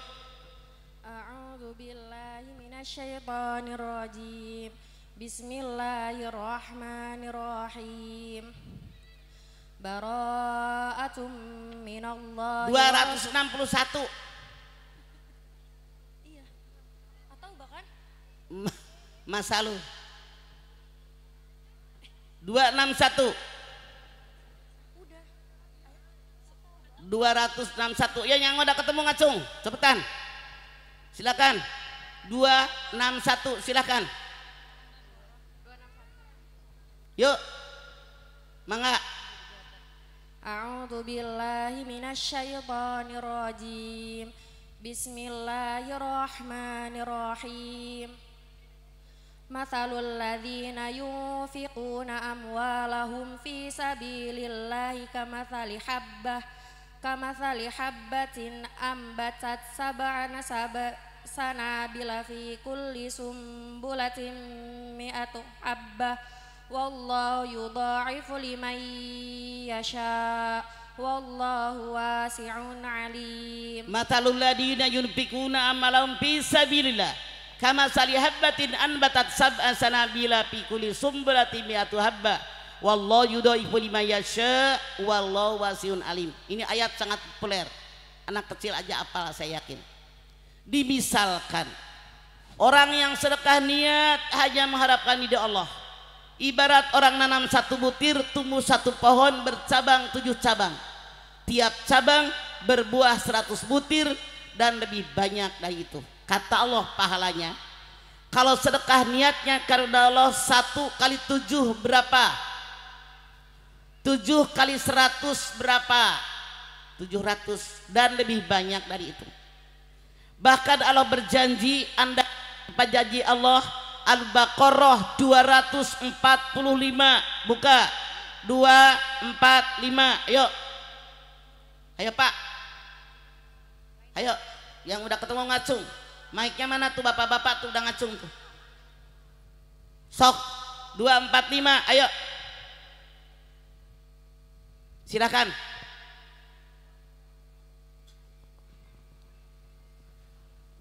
A'udzu billahi minasyaitonir rajim. Bismillahirrahmanirrahim. Bara'atum minallahi 261. Iya. Atau bahkan Masa lu 261. udah 261. Ya yang udah ketemu ngacung, cepetan. Silakan. 261 silakan. Yuk. Mangga. A'udzu billahi minasyaitonir rajim. Bismillahirrahmanirrahim. Mathalul ladzina yunfiquna amwalahum fi sabilillahi kamathali habbatin ambatat sab'ana sanabila fi kulli sumbulatin mi'atu habbah wallahu yudha'ifu liman yasha wallahu wasi'un alim. Mathalul ladzina yunfiquna amwalahum fi sabilillah kama salihabbatin anbatat sab'a sanabila fi kulli sumbulatin mi'atu habba wallahu yudhaifu liman yasha wallahu wasiun alim. Ini ayat sangat populer, anak kecil aja apal saya yakin. Dimisalkan orang yang sedekah niat hanya mengharapkan ridha Allah, ibarat orang nanam satu butir tumbuh satu pohon bercabang 7 cabang, tiap cabang berbuah 100 butir dan lebih banyak dari itu. Kata Allah pahalanya kalau sedekah niatnya karena Allah 1 kali 7 berapa? 7 kali 100 berapa? 700 dan lebih banyak dari itu. Bahkan Allah berjanji, Anda apa janji Allah? Al-Baqarah 245. Buka 245. Ayo. Ayo Pak. Ayo yang udah ketemu ngacung. Mic-nya mana tuh bapak-bapak tuh udah ngacung tuh. Sok 245 ayo. Silakan.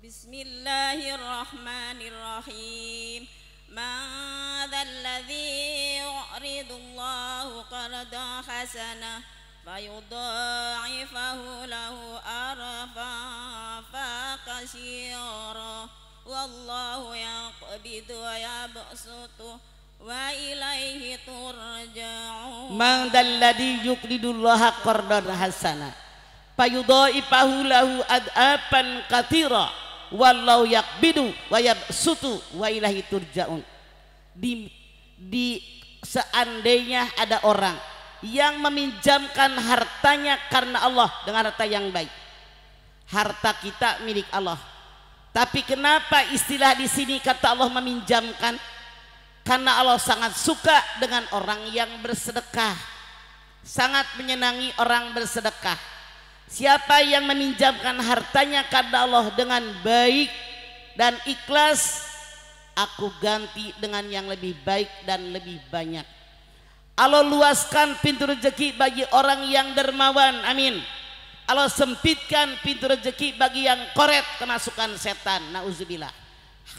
Bismillahirrahmanirrahim. Madzalladzi yu'ridullahu qardan hasanah fayudha'ifahu lahu arfan katsira wallahu yaqbidu wa yabsutu wa ilaihi turja'un. Man dalladzi yuqridullaha qardan hasana fayudha'ifahu lahu ad'afan katsira wallahu yaqbidu wa yabsutu wa ilaihi turja'un. Di seandainya ada orang yang meminjamkan hartanya karena Allah dengan harta yang baik. Harta kita milik Allah. Tapi kenapa istilah di sini kata Allah meminjamkan? Karena Allah sangat suka dengan orang yang bersedekah. Sangat menyenangi orang bersedekah. Siapa yang meminjamkan hartanya karena Allah dengan baik dan ikhlas, aku ganti dengan yang lebih baik dan lebih banyak. Allah luaskan pintu rezeki bagi orang yang dermawan, amin. Allah sempitkan pintu rezeki bagi yang koret kemasukan setan, nauzubillah.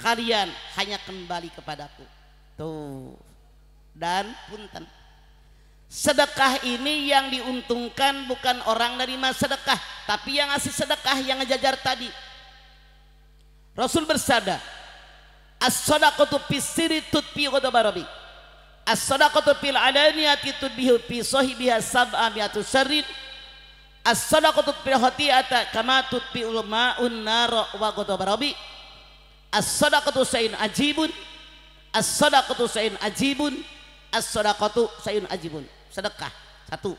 Kalian hanya kembali kepadaku. Tuh. Dan punten. Sedekah ini yang diuntungkan bukan orang nerima sedekah, tapi yang ngasih sedekah yang ngejajar tadi. Rasul bersabda, as-shadaqatu fis-sirri tutfi ghadabi. As-shadaqatu fil alaniyati tudbihu fi sahibiha sab'ami'atu syarrin. As-shadaqatu fil khati'ata kama tudbi'ul ma'un nar wa ghadabi. As-shadaqatu sayun ajibun. As-shadaqatu sayun ajibun. As-shadaqatu sayun ajibun. Sedekah satu.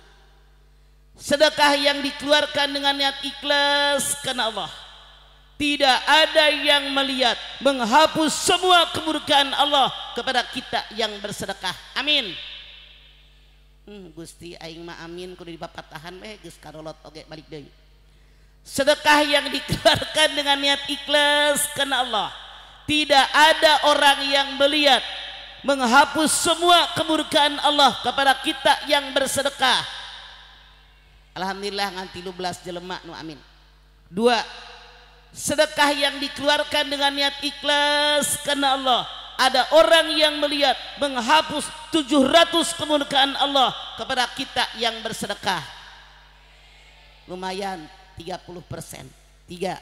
Sedekah yang dikeluarkan dengan niat ikhlas karena Allah. Tidak ada yang melihat, menghapus semua kemurkaan Allah kepada kita yang bersedekah. Amin. Gusti aing mah amin kudu dipapatahan we geus karolot oge balik deui. Sedekah yang dikeluarkan dengan niat ikhlas karena Allah. Tidak ada orang yang melihat, menghapus semua kemurkaan Allah kepada kita yang bersedekah. Alhamdulillah ngan 13 jelema nu amin. 2. sedekah yang dikeluarkan dengan niat ikhlas karena Allah, ada orang yang melihat menghapus 700 kemurkaan Allah kepada kita yang bersedekah. Lumayan 30%. 3.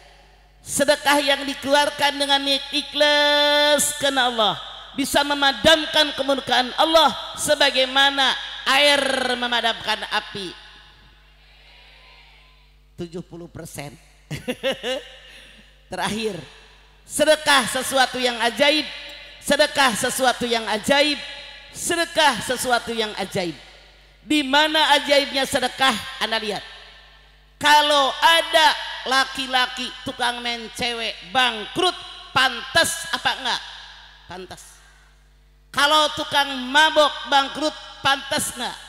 Sedekah yang dikeluarkan dengan niat ikhlas karena Allah bisa memadamkan kemurkaan Allah sebagaimana air memadamkan api. 70%. Terakhir, sedekah sesuatu yang ajaib, sedekah sesuatu yang ajaib, sedekah sesuatu yang ajaib. Di mana ajaibnya sedekah? Anda lihat, kalau ada laki-laki tukang main cewek bangkrut, pantas apa enggak? Pantas. Kalau tukang mabok bangkrut, pantas enggak?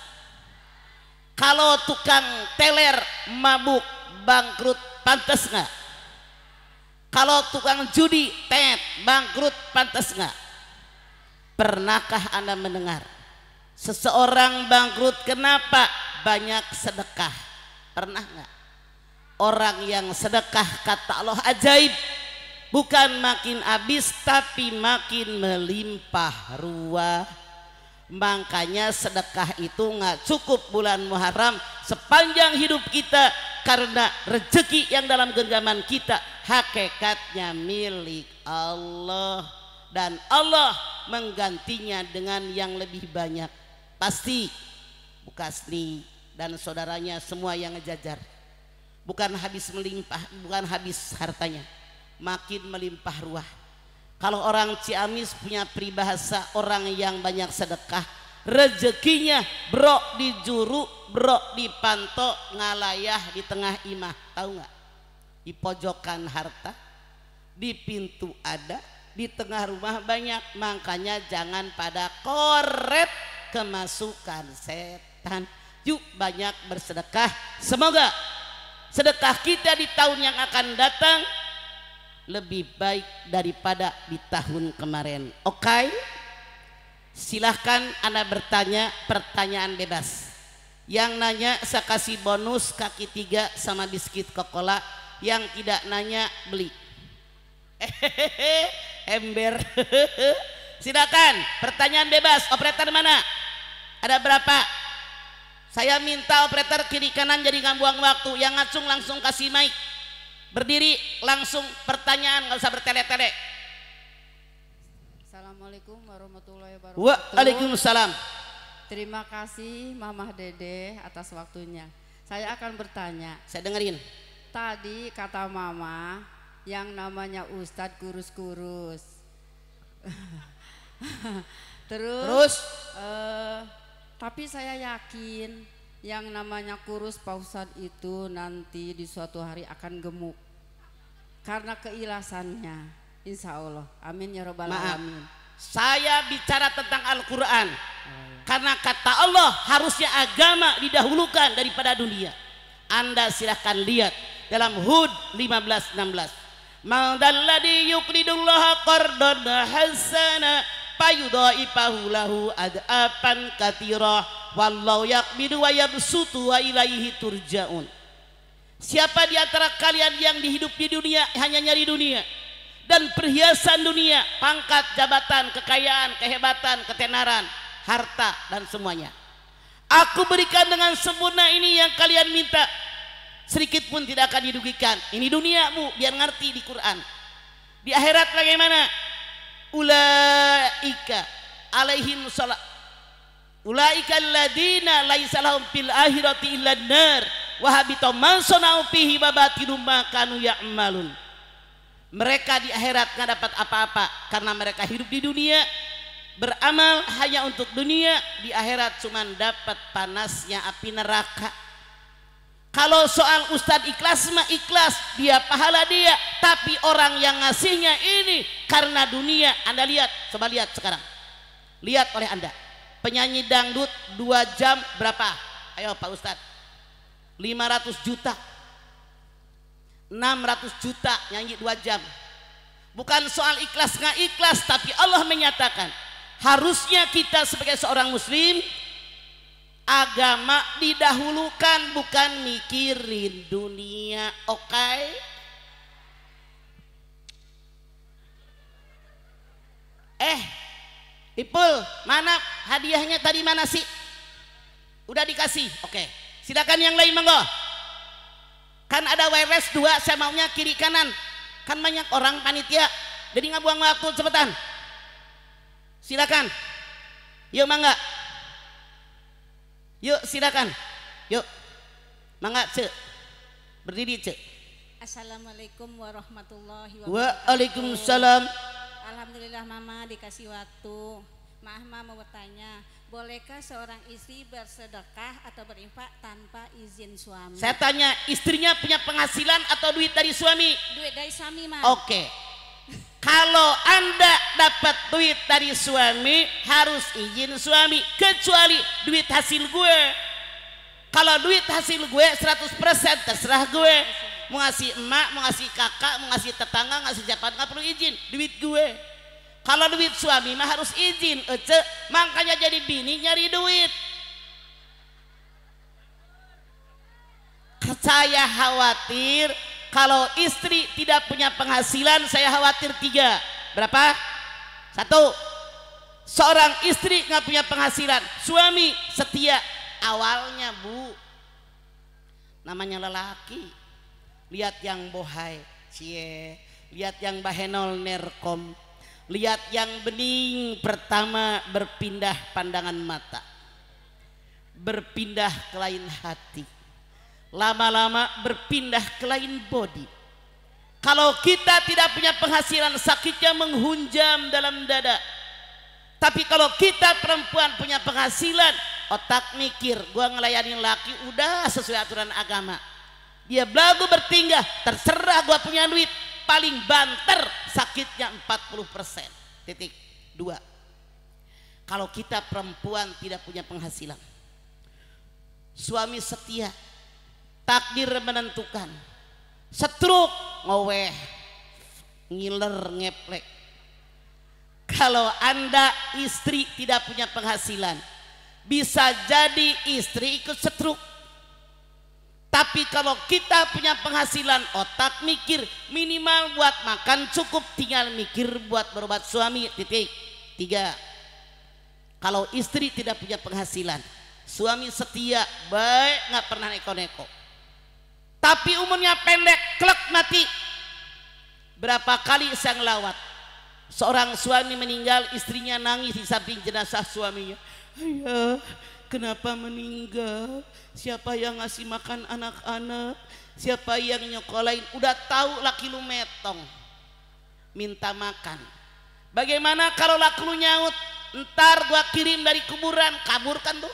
Kalau tukang teler mabuk bangkrut, pantas enggak? Kalau tukang judi bangkrut, pantas enggak? Pernahkah Anda mendengar seseorang bangkrut kenapa? Banyak sedekah. Pernah enggak? Orang yang sedekah kata Allah ajaib, bukan makin habis tapi makin melimpah ruah. Makanya sedekah itu nggak cukup bulan Muharram sepanjang hidup kita, karena rezeki yang dalam genggaman kita hakikatnya milik Allah, dan Allah menggantinya dengan yang lebih banyak. Pasti Bukasni dan saudaranya semua yang ngejajar, bukan habis melimpah, bukan habis hartanya, makin melimpah ruah. Kalau orang Ciamis punya peribahasa, orang yang banyak sedekah rezekinya brok di juru, brok di panto, ngalayah di tengah imah. Tahu nggak? Di pojokan harta, di pintu ada, di tengah rumah banyak. Makanya jangan pada koret kemasukan setan. Yuk banyak bersedekah. Semoga sedekah kita di tahun yang akan datang lebih baik daripada di tahun kemarin. Oke? Silahkan Anda bertanya, pertanyaan bebas. Yang nanya saya kasih bonus kaki 3 sama biskuit Coca-Cola. Yang tidak nanya beli. Ember. Silakan, pertanyaan bebas. Operator mana? Ada berapa? Saya minta operator kiri kanan jadi nggak buang waktu. Yang ngacung langsung kasih mic. Berdiri langsung pertanyaan, nggak usah bertele-tele. Assalamualaikum warahmatullahi wabarakatuh. Waalaikumsalam. Terima kasih Mamah Dede atas waktunya. Saya akan bertanya. Saya dengerin. Tadi kata Mama yang namanya Ustadz kurus-kurus. Terus? Tapi saya yakin yang namanya kurus Pak Ustadz itu nanti di suatu hari akan gemuk karena keikhlasannya, insya Allah. Amin ya robbal alamin. Saya bicara tentang Al-Quran. Karena kata Allah harusnya agama didahulukan daripada dunia. Anda silahkan lihat dalam Hud 15:16. Man dalladhi yuqridullaha qardan hasana fayudha'ifahu lahu ad'afan katsira wallahu yaqbidu wa yabsutu wa ilaihi turja'un. Siapa di antara kalian yang hidup di dunia hanya nyari dunia dan perhiasan dunia, pangkat, jabatan, kekayaan, kehebatan, ketenaran, harta dan semuanya. Aku berikan dengan sempurna ini yang kalian minta, sedikit pun tidak akan dirugikan. Ini duniamu, biar ngerti di Quran. Di akhirat bagaimana? Ulaika alaihim salat. Ulaika alladziina laisa lahum fil akhirati illa an-nar wa habita ma sana'u fihi wa batilu ma kanu ya'malun. Mereka di akhirat nggak dapat apa-apa karena mereka hidup di dunia beramal hanya untuk dunia. Di akhirat cuma dapat panasnya api neraka. Kalau soal Ustadz ikhlas mah ikhlas, dia pahala dia, tapi orang yang ngasihnya ini karena dunia. Anda lihat, coba lihat sekarang, lihat oleh Anda penyanyi dangdut 2 jam berapa? Ayo Pak Ustadz, 500 juta, 600 juta nyanyi 2 jam. Bukan soal ikhlas nggak ikhlas, tapi Allah menyatakan harusnya kita sebagai seorang muslim agama didahulukan, bukan mikirin dunia. Oke? Ipul, mana hadiahnya tadi mana sih? Udah dikasih, oke. Silakan yang lain monggo. Kan ada wireless 2, saya maunya kiri kanan. Kan banyak orang panitia, jadi nggak buang waktu, cepetan. Silakan. Yuk mangga. Yuk silakan. Yuk. Mangga cek. Berdiri cek. Assalamualaikum warahmatullahi wabarakatuh. Waalaikumsalam. Alhamdulillah mama dikasih waktu. Maaf mau bertanya, bolehkah seorang istri bersedekah atau berinfak tanpa izin suami? Saya tanya, istrinya punya penghasilan atau duit dari suami? Duit dari suami mah. Oke. Kalau Anda dapat duit dari suami harus izin suami, kecuali duit hasil gue. Kalau duit hasil gue 100% terserah gue. Mau ngasih emak, mau ngasih kakak, mau ngasih tetangga, ngasih siapa nggak perlu izin, duit gue. Kalau duit suami mah harus izin, makanya jadi bini nyari duit. Saya khawatir kalau istri tidak punya penghasilan, saya khawatir 3. Berapa? 1. Seorang istri nggak punya penghasilan, suami setia. Awalnya bu, namanya lelaki. Lihat yang bohai, cie. Lihat yang bahenol nerkom. Lihat yang bening, pertama berpindah pandangan mata, berpindah ke lain hati, lama-lama berpindah ke lain body. Kalau kita tidak punya penghasilan, sakitnya menghunjam dalam dada. Tapi kalau kita perempuan punya penghasilan, otak mikir, gua ngelayanin laki udah sesuai aturan agama. Dia belagu bertingkah, terserah gua punya duit, paling banter sakitnya 40%. Titik 2. Kalau kita perempuan tidak punya penghasilan, suami setia, takdir menentukan, stroke, ngoweh, ngiler, ngeplek. Kalau Anda istri tidak punya penghasilan, bisa jadi istri ikut stroke. Tapi kalau kita punya penghasilan, otak mikir, minimal buat makan cukup, tinggal mikir buat berobat suami. Titik 3. Kalau istri tidak punya penghasilan, suami setia, baik, nggak pernah neko-neko, tapi umurnya pendek, klek mati. Berapa kali saya ngelawat, seorang suami meninggal, istrinya nangis di samping jenazah suaminya. Ayah, kenapa meninggal? Siapa yang ngasih makan anak-anak? Siapa yang nyokolain? Udah tahu laki lu metong, minta makan. Bagaimana kalau laki lu nyaut? Ntar gua kirim dari kuburan, kabur kan tuh.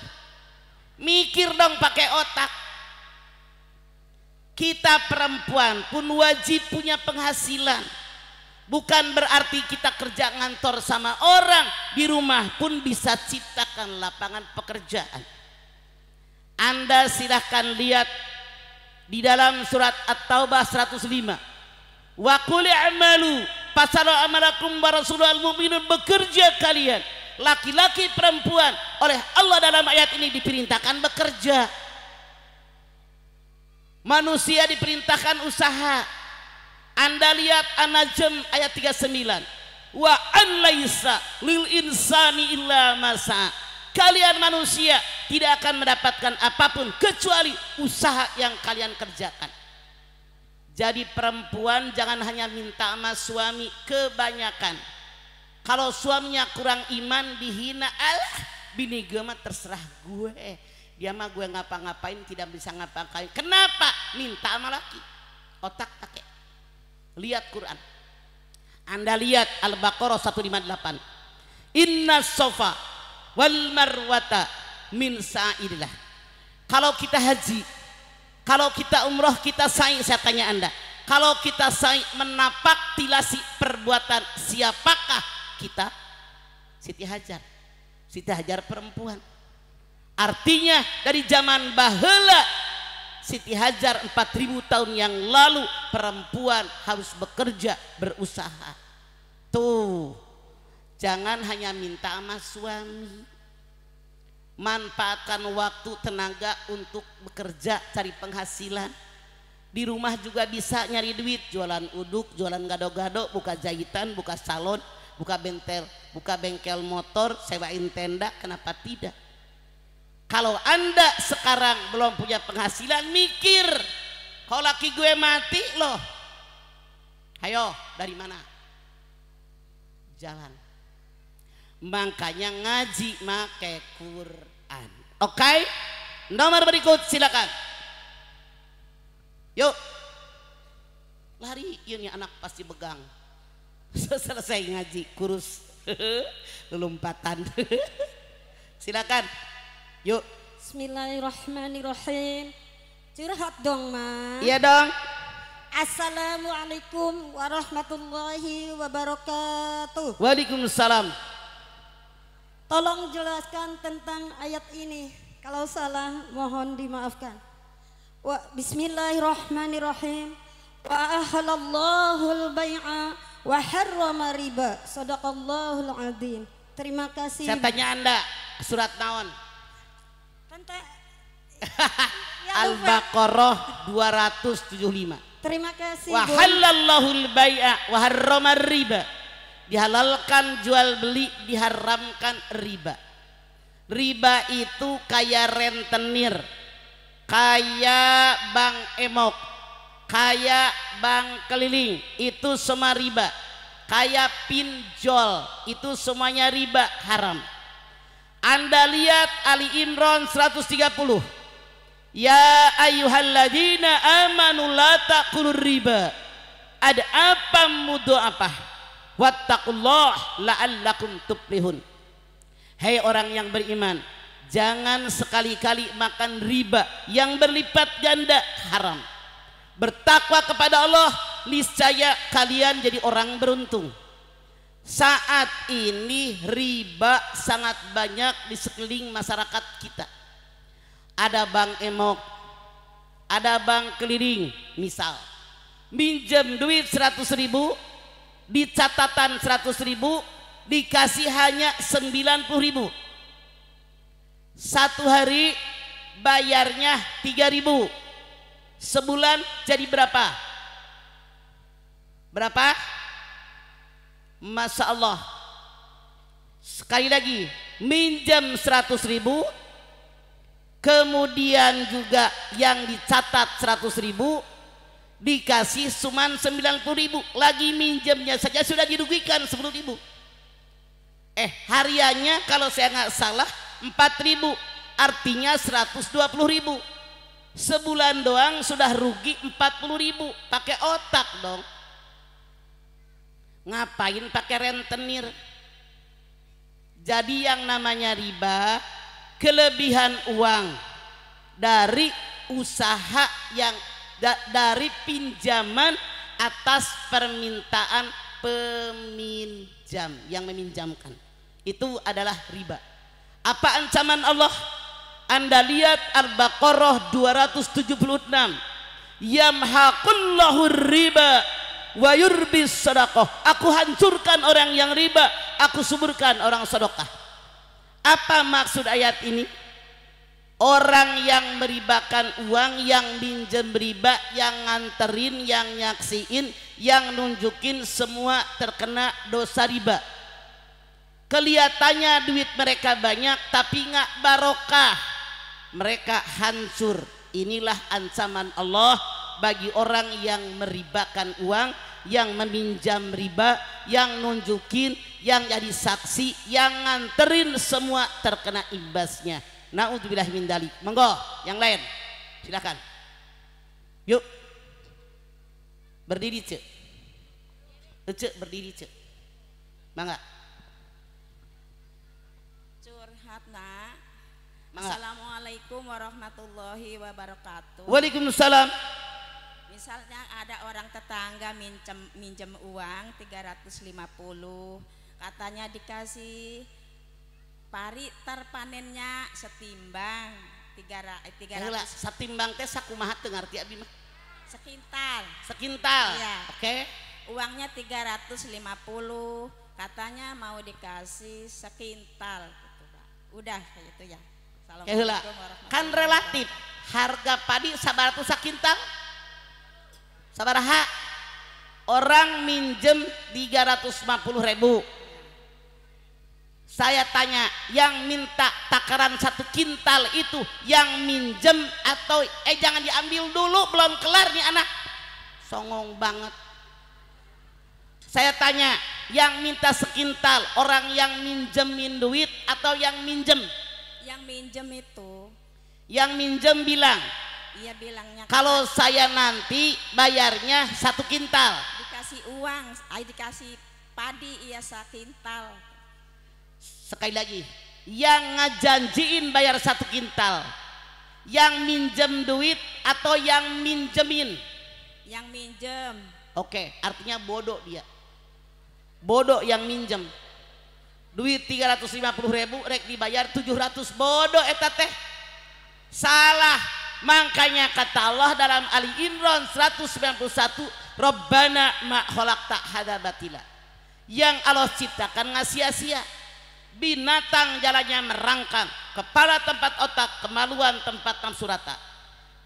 Mikir dong pakai otak. Kita perempuan pun wajib punya penghasilan. Bukan berarti kita kerja ngantor sama orang, di rumah pun bisa ciptakan lapangan pekerjaan. Anda silahkan lihat di dalam surat At-Taubah 105. Wa qul i'malu fasara amalakum wa rasulul mu'minun, bekerja kalian laki-laki perempuan oleh Allah dalam ayat ini diperintahkan bekerja. Manusia diperintahkan usaha. Anda lihat An-Najm ayat 39. Wa an laisa lil insani illa ma sa'a. Kalian manusia tidak akan mendapatkan apapun kecuali usaha yang kalian kerjakan. Jadi perempuan jangan hanya minta sama suami kebanyakan. Kalau suaminya kurang iman, dihina, alah bini gue mah terserah gue, dia mah gue ngapa-ngapain tidak bisa ngapa-ngapain. Kenapa? Minta sama laki. Otak pakai. Lihat Quran. Anda lihat Al-Baqarah 158. Inna sofa wal marwata min sa'idillah. Kalau kita haji, kalau kita umroh, kita sa'i, saya tanya Anda, kalau kita sa'i menapak tilasi perbuatan siapakah kita? Siti Hajar. Siti Hajar perempuan. Artinya dari zaman baheula Siti Hajar 4000 tahun yang lalu perempuan harus bekerja, berusaha. Tuh, jangan hanya minta sama suami. Manfaatkan waktu tenaga untuk bekerja, cari penghasilan. Di rumah juga bisa nyari duit, jualan uduk, jualan gado-gado, buka jahitan, buka salon, buka bengkel. buka bengkel motor, sewain tenda, kenapa tidak? Kalau Anda sekarang belum punya penghasilan, mikir, kalau laki gue mati loh, ayo dari mana? Jalan. Makanya ngaji make Quran. Oke? Nomor berikut silakan. Yuk. Lari, ini anak pasti begang. Selesai ngaji, kurus. Lompatan. Silakan. Yuk. Bismillahirrahmanirrahim. Curhat dong, Ma. Iya dong. Assalamualaikum warahmatullahi wabarakatuh. Waalaikumsalam. Tolong jelaskan tentang ayat ini. Kalau salah mohon dimaafkan. Bismillahirrahmanirrahim. Wa ahalallahul bai'a wa harrama riba. Shadaqallahul adzim. Terima kasih. Saya tanya Anda, surat naon? Al-Baqarah 275. Terima kasih. Wa halallahul bai'a wa harrama riba. Dihalalkan jual beli, diharamkan riba. Riba itu kayak rentenir, kayak bank emok, kayak bank keliling, itu semua riba. Kayak pinjol, itu semuanya riba, haram. Anda lihat Ali Imran 130. Ya ayyuhalladzina amanu la taqulur riba. Ada apa mudo apa? Wattaqullah la'allakum tuflihun. Hei orang yang beriman, jangan sekali-kali makan riba yang berlipat ganda, haram. Bertakwa kepada Allah, niscaya kalian jadi orang beruntung. Saat ini riba sangat banyak di sekeliling masyarakat kita. Ada bank emok, ada bank keliling. Misal minjem duit 100.000, di catatan 100.000 dikasih hanya 90.000. Satu hari bayarnya 3.000. Sebulan jadi berapa? Berapa? Masya Allah. Sekali lagi, minjem 100.000, kemudian juga yang dicatat 100.000 dikasih cuman 90.000, lagi minjemnya saja sudah dirugikan 10.000. Hariannya kalau saya nggak salah 4.000, artinya 120.000. Sebulan doang sudah rugi 40.000. Pakai otak dong. Ngapain pakai rentenir? Jadi yang namanya riba, kelebihan uang dari usaha yang dari pinjaman atas permintaan peminjam yang meminjamkan, itu adalah riba. Apa ancaman Allah? Anda lihat Al-Baqarah 276. Yamhaqullahu riba wa yurbis sadaqah. Aku hancurkan orang yang riba, aku suburkan orang sedekah. Apa maksud ayat ini? Orang yang meribakan uang, yang minjem riba, yang nganterin, yang nyaksiin, yang nunjukin, semua terkena dosa riba. Kelihatannya duit mereka banyak tapi nggak barokah, mereka hancur. Inilah ancaman Allah bagi orang yang meribakan uang, yang meminjam riba, yang nunjukin, yang jadi saksi, yang nganterin, semua terkena imbasnya. Na'udzubillah min dzalik. Monggo yang lain silakan. Yuk berdiri cek, berdiri cek, mangga. Curhat nak. Assalamualaikum warahmatullahi wabarakatuh. Waalaikumsalam. Misalnya ada orang tetangga minjem uang 350, katanya dikasih pari terpanennya setimbang 300. Setimbang teh sakumaha teu ngarti abi mah? Sekintal. Sekintal. Iya. Oke. Uangnya 350, katanya mau dikasih sekintal gitu, Pak. Udah kayak gitu ya. Assalamualaikum warahmatullahi kan relatif. Harga padi sabaratus sakintal? Sabaraha? Orang minjem 350.000. Saya tanya, yang minta takaran 1 kintal itu yang minjem atau jangan diambil dulu, belum kelar nih anak. Songong banget. Saya tanya, yang minta sekintal orang yang minjemin duit atau yang minjem? Yang minjem itu. Yang minjem bilang, iya bilangnya kalau saya nanti bayarnya 1 kintal. Dikasih uang, dikasih padi iya 1 kintal. Sekali lagi, yang ngajanjiin bayar 1 kintal, yang minjem duit atau yang minjemin? Yang minjem. Oke, artinya bodoh dia. Bodoh yang minjem. Duit 350.000 rek dibayar 700, bodoh eta teh. Salah. Makanya kata Allah dalam Ali Imran 191, Rabbana ma khalaqta hadza batila. Yang Allah ciptakan nggak sia-sia. Binatang jalannya merangkang, kepala tempat otak, kemaluan tempat nafsu rata.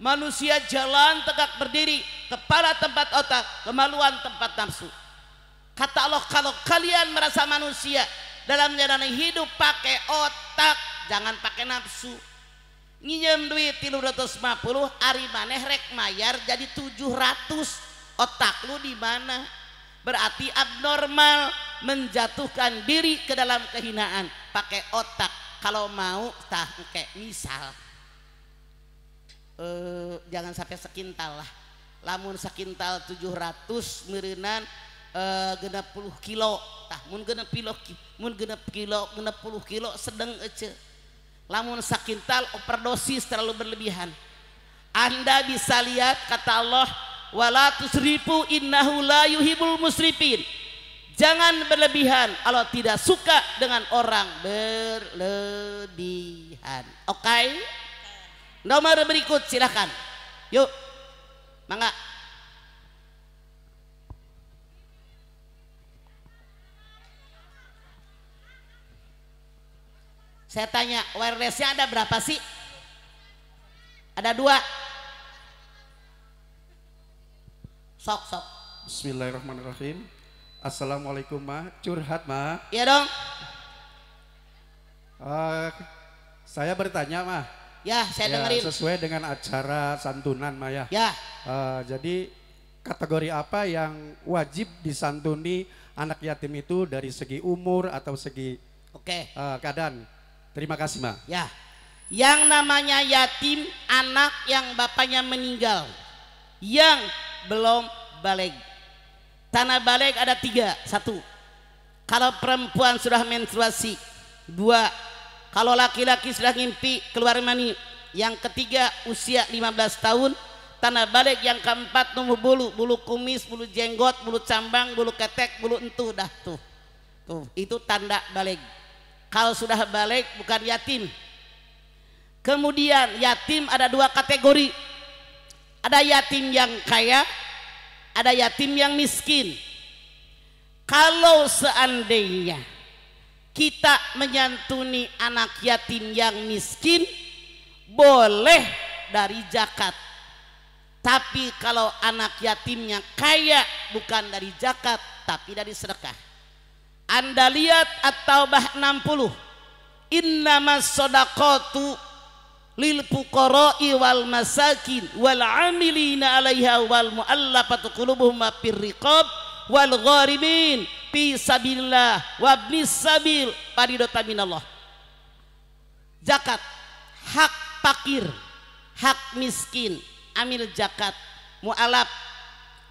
Manusia jalan tegak berdiri, kepala tempat otak, kemaluan tempat nafsu. Kata Allah, kalau kalian merasa manusia dalam menjalani hidup pakai otak, jangan pakai nafsu. Nginjem duit 350, ari maneh rek mayar jadi 700. Otak lu di mana? Berarti abnormal, menjatuhkan diri ke dalam kehinaan. Pakai otak kalau mau tah kayak misal jangan sampai sekintal lah. Lamun sekintal 700 meureunnan genep 10 kilo tah mun genep kilo 10 kilo sedeng ece. Lamun sakintal overdosis terlalu berlebihan. Anda bisa lihat kata Allah, wala tusrifu innahu la yuhibbul musrifin. Jangan berlebihan, Allah tidak suka dengan orang berlebihan. Oke? Nomor berikut silakan. Yuk. Mangga. Saya tanya, wirelessnya ada berapa sih? Ada 2. Sok. Bismillahirrahmanirrahim. Assalamualaikum ma, curhat ma. Iya dong. Saya bertanya ma. Ya, saya dengerin. Sesuai dengan acara santunan ma ya. Ya. Jadi kategori apa yang wajib disantuni anak yatim itu dari segi umur atau segi keadaan? Terima kasih ma. Ya. Yang namanya yatim, anak yang bapaknya meninggal, yang belum baligh. Tanah baligh ada 3. 1, kalau perempuan sudah menstruasi. 2, kalau laki-laki sudah ngimpi keluar mani. Yang ketiga, usia 15 tahun. Tanah baligh yang keempat, numbuh bulu kumis, bulu jenggot, bulu cambang, bulu ketek, bulu entuh dah tuh. Itu tanda baligh. Kalau sudah baligh bukan yatim. Kemudian yatim ada 2 kategori. Ada yatim yang kaya, ada yatim yang miskin. Kalau seandainya kita menyantuni anak yatim yang miskin, boleh dari zakat. Tapi kalau anak yatimnya kaya, bukan dari zakat tapi dari sedekah. Anda lihat At-Taubah 60, innamas shadaqatu lil fuqara'i wal masakin wal 'amilina 'alaiha wal mu'allafati qulubuhum fir riqab wal gharimin fi sabilillah wa ibnis sabil faridatan minallah. Zakat, hak fakir, hak miskin, amil zakat, mu'alaf,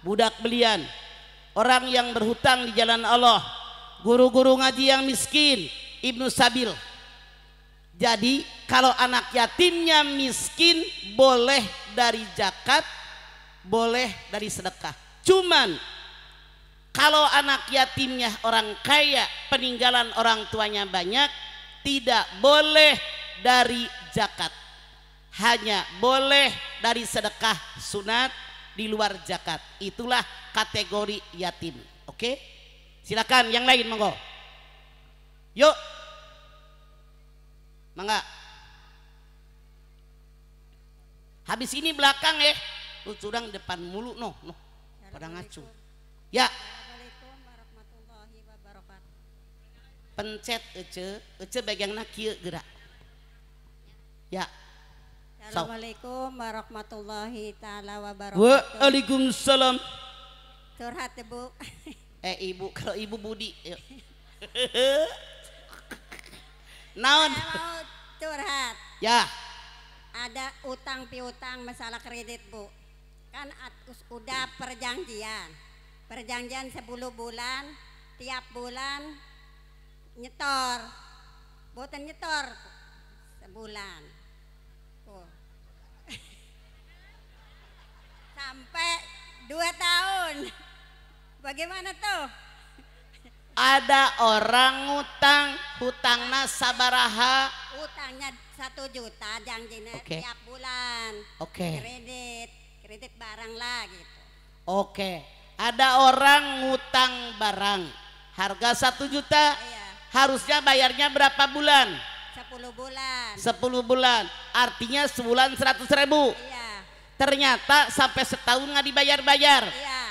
budak belian, orang yang berhutang di jalan Allah, guru-guru ngaji yang miskin, ibnu sabil. Jadi kalau anak yatimnya miskin boleh dari zakat, boleh dari sedekah. Cuman kalau anak yatimnya orang kaya, peninggalan orang tuanya banyak, tidak boleh dari zakat. Hanya boleh dari sedekah sunat di luar zakat. Itulah kategori yatim. Oke? Silakan yang lain monggo. Yuk. Mangga. Habis ini belakang ya. Lu curang depan mulu noh. Pada ngacu. Ya. Assalamualaikum warahmatullahi wabarakatuh. pencet ece bagian kieu gerak. Ya. Assalamualaikum warahmatullahi taala wabarakatuh. Waalaikumsalam. Curhat ya, Bu. Ibu, kalau ibu Budi. Yuk. Naon? Saya mau curhat. Ya. Ada utang piutang masalah kredit, Bu. Kan udah perjanjian. Perjanjian 10 bulan, tiap bulan nyetor. Boten nyetor sebulan. Oh. Sampai 2 tahun. Bagaimana tuh? Ada orang ngutang, hutangna sabaraha? Utangnya 1 juta, janjinya tiap bulan. Oke. Kredit barang lah gitu. Oke. Ada orang ngutang barang, harga 1 juta. Iya. Harusnya bayarnya berapa bulan? 10 bulan. 10 bulan. Artinya sebulan 100.000. Iya. Ternyata sampai setahun nggak dibayar-bayar. Iya.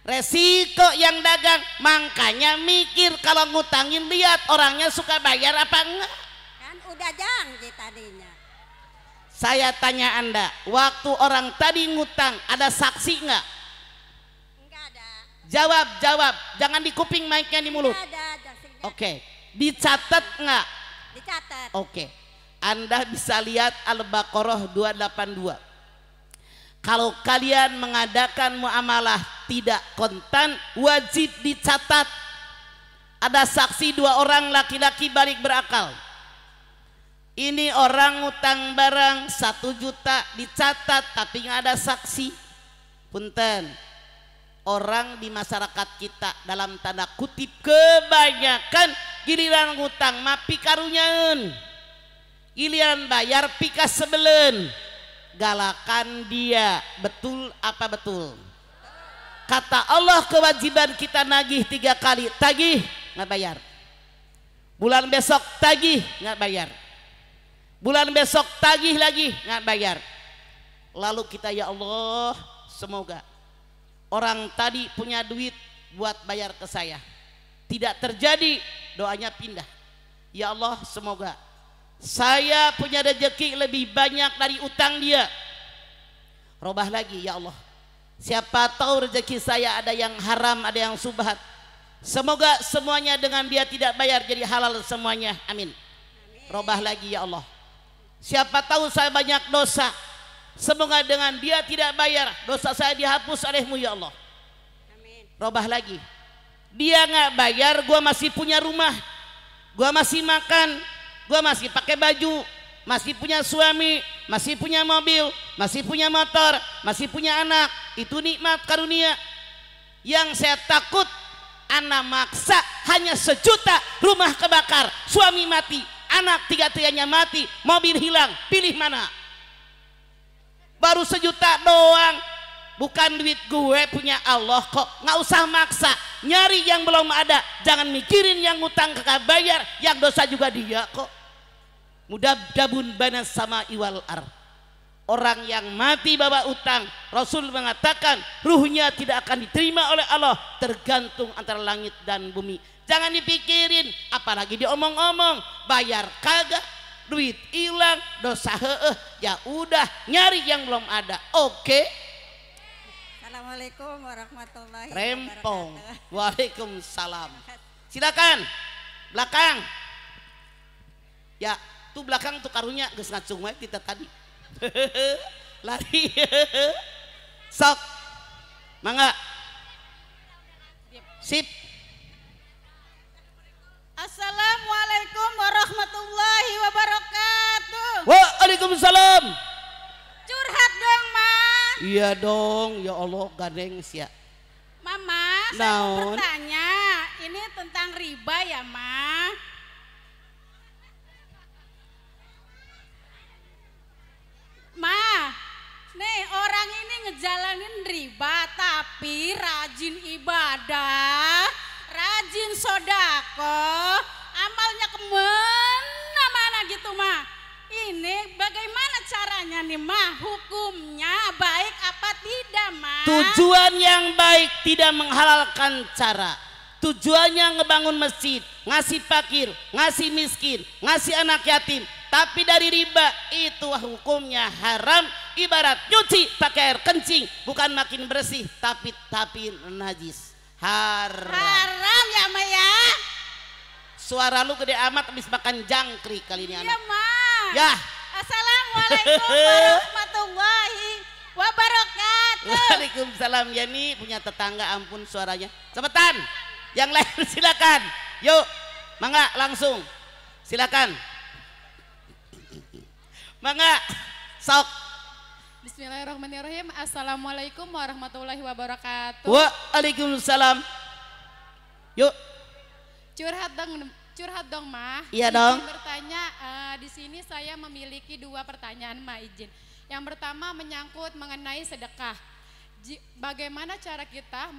Resiko yang dagang, makanya mikir kalau ngutangin lihat orangnya suka bayar apa enggak. Kan udah janji tadinya. Saya tanya Anda, waktu orang tadi ngutang ada saksi enggak? Enggak ada. Jawab, jangan di kuping, mic-nya di mulut. Enggak ada. Oke, dicatat enggak? Dicatat. Oke, Anda bisa lihat Al-Baqarah 282. Kalau kalian mengadakan muamalah tidak kontan, wajib dicatat. Ada saksi 2 orang laki-laki balik berakal. Ini orang ngutang barang 1 juta dicatat tapi nggak ada saksi. Punten, orang di masyarakat kita dalam tanda kutip kebanyakan giliran ngutang mah pikarunyaeun, giliran bayar pikas sebelen. Galakan dia, betul apa betul? Kata Allah kewajiban kita nagih 3 kali, tagih nggak bayar. Bulan besok tagih nggak bayar. Bulan besok tagih lagi nggak bayar. Lalu kita ya Allah, semoga orang tadi punya duit buat bayar ke saya. Tidak terjadi, doanya pindah. Ya Allah, semoga saya punya rezeki lebih banyak dari utang dia. Robah lagi ya Allah. Siapa tahu rezeki saya ada yang haram, ada yang subhat. Semoga semuanya dengan dia tidak bayar jadi halal semuanya. Amin. Robah lagi ya Allah. Siapa tahu saya banyak dosa. Semoga dengan dia tidak bayar, dosa saya dihapus olehmu ya Allah. Robah lagi. Dia nggak bayar, gua masih punya rumah, gua masih makan, gua masih pakai baju, masih punya suami, masih punya mobil, masih punya motor, masih punya anak. Itu nikmat karunia. Yang saya takut, anak maksa hanya 1 juta, rumah kebakar, suami mati, anak 3-tiganya mati, mobil hilang, pilih mana? Baru 1 juta doang, bukan duit gue, punya Allah kok. Nggak usah maksa, nyari yang belum ada. Jangan mikirin yang ngutang kagak bayar, yang dosa juga dia kok. Mudabdabun banas sama iwal ar. Orang yang mati bawa utang, Rasul mengatakan ruhnya tidak akan diterima oleh Allah, tergantung antara langit dan bumi. Jangan dipikirin, apalagi diomong-omong, bayar kagak, duit hilang, dosa ya udah, nyari yang belum ada. Oke. Assalamualaikum warahmatullahi Rempong. wabarakatuh. Waalaikumsalam. Silakan belakang. Ya, tuh belakang tuh karunya geus ngacung we kita tadi. Lari. Sok. Mangga. Sip. Assalamualaikum warahmatullahi wabarakatuh. Waalaikumsalam. Curhat dong, Ma. Iya dong, ya Allah gandeng sia. Mama, saya mau Naon? bertanya, ini tentang riba ya, Ma? Ma, nih orang ini ngejalanin riba tapi rajin ibadah, rajin sodako, amalnya kemana-mana gitu, Ma. Ini bagaimana caranya nih, Ma? Hukumnya baik apa tidak, Ma? Tujuan yang baik tidak menghalalkan cara. tujuannya ngebangun masjid, ngasih fakir, ngasih miskin, ngasih anak yatim, tapi dari riba itu hukumnya haram, ibarat nyuci pakai air kencing, bukan makin bersih tapi najis. Haram ya Maya. Suara lu gede amat habis makan jangkrik kali ini anak. Iya mah. Ya. Assalamualaikum warahmatullahi wabarakatuh. Waalaikumsalam. Yani punya tetangga ampun suaranya. Cepetan. Yang lain silakan. Yuk, mangga langsung. Silakan. Mangga. Sok. Bismillahirrahmanirrahim. Assalamualaikum warahmatullahi wabarakatuh. Waalaikumsalam. Yuk. Curhat dong mah. Iya dong. Izin bertanya, di sini saya memiliki 2 pertanyaan mah izin. Yang pertama menyangkut mengenai sedekah. Bagaimana cara kita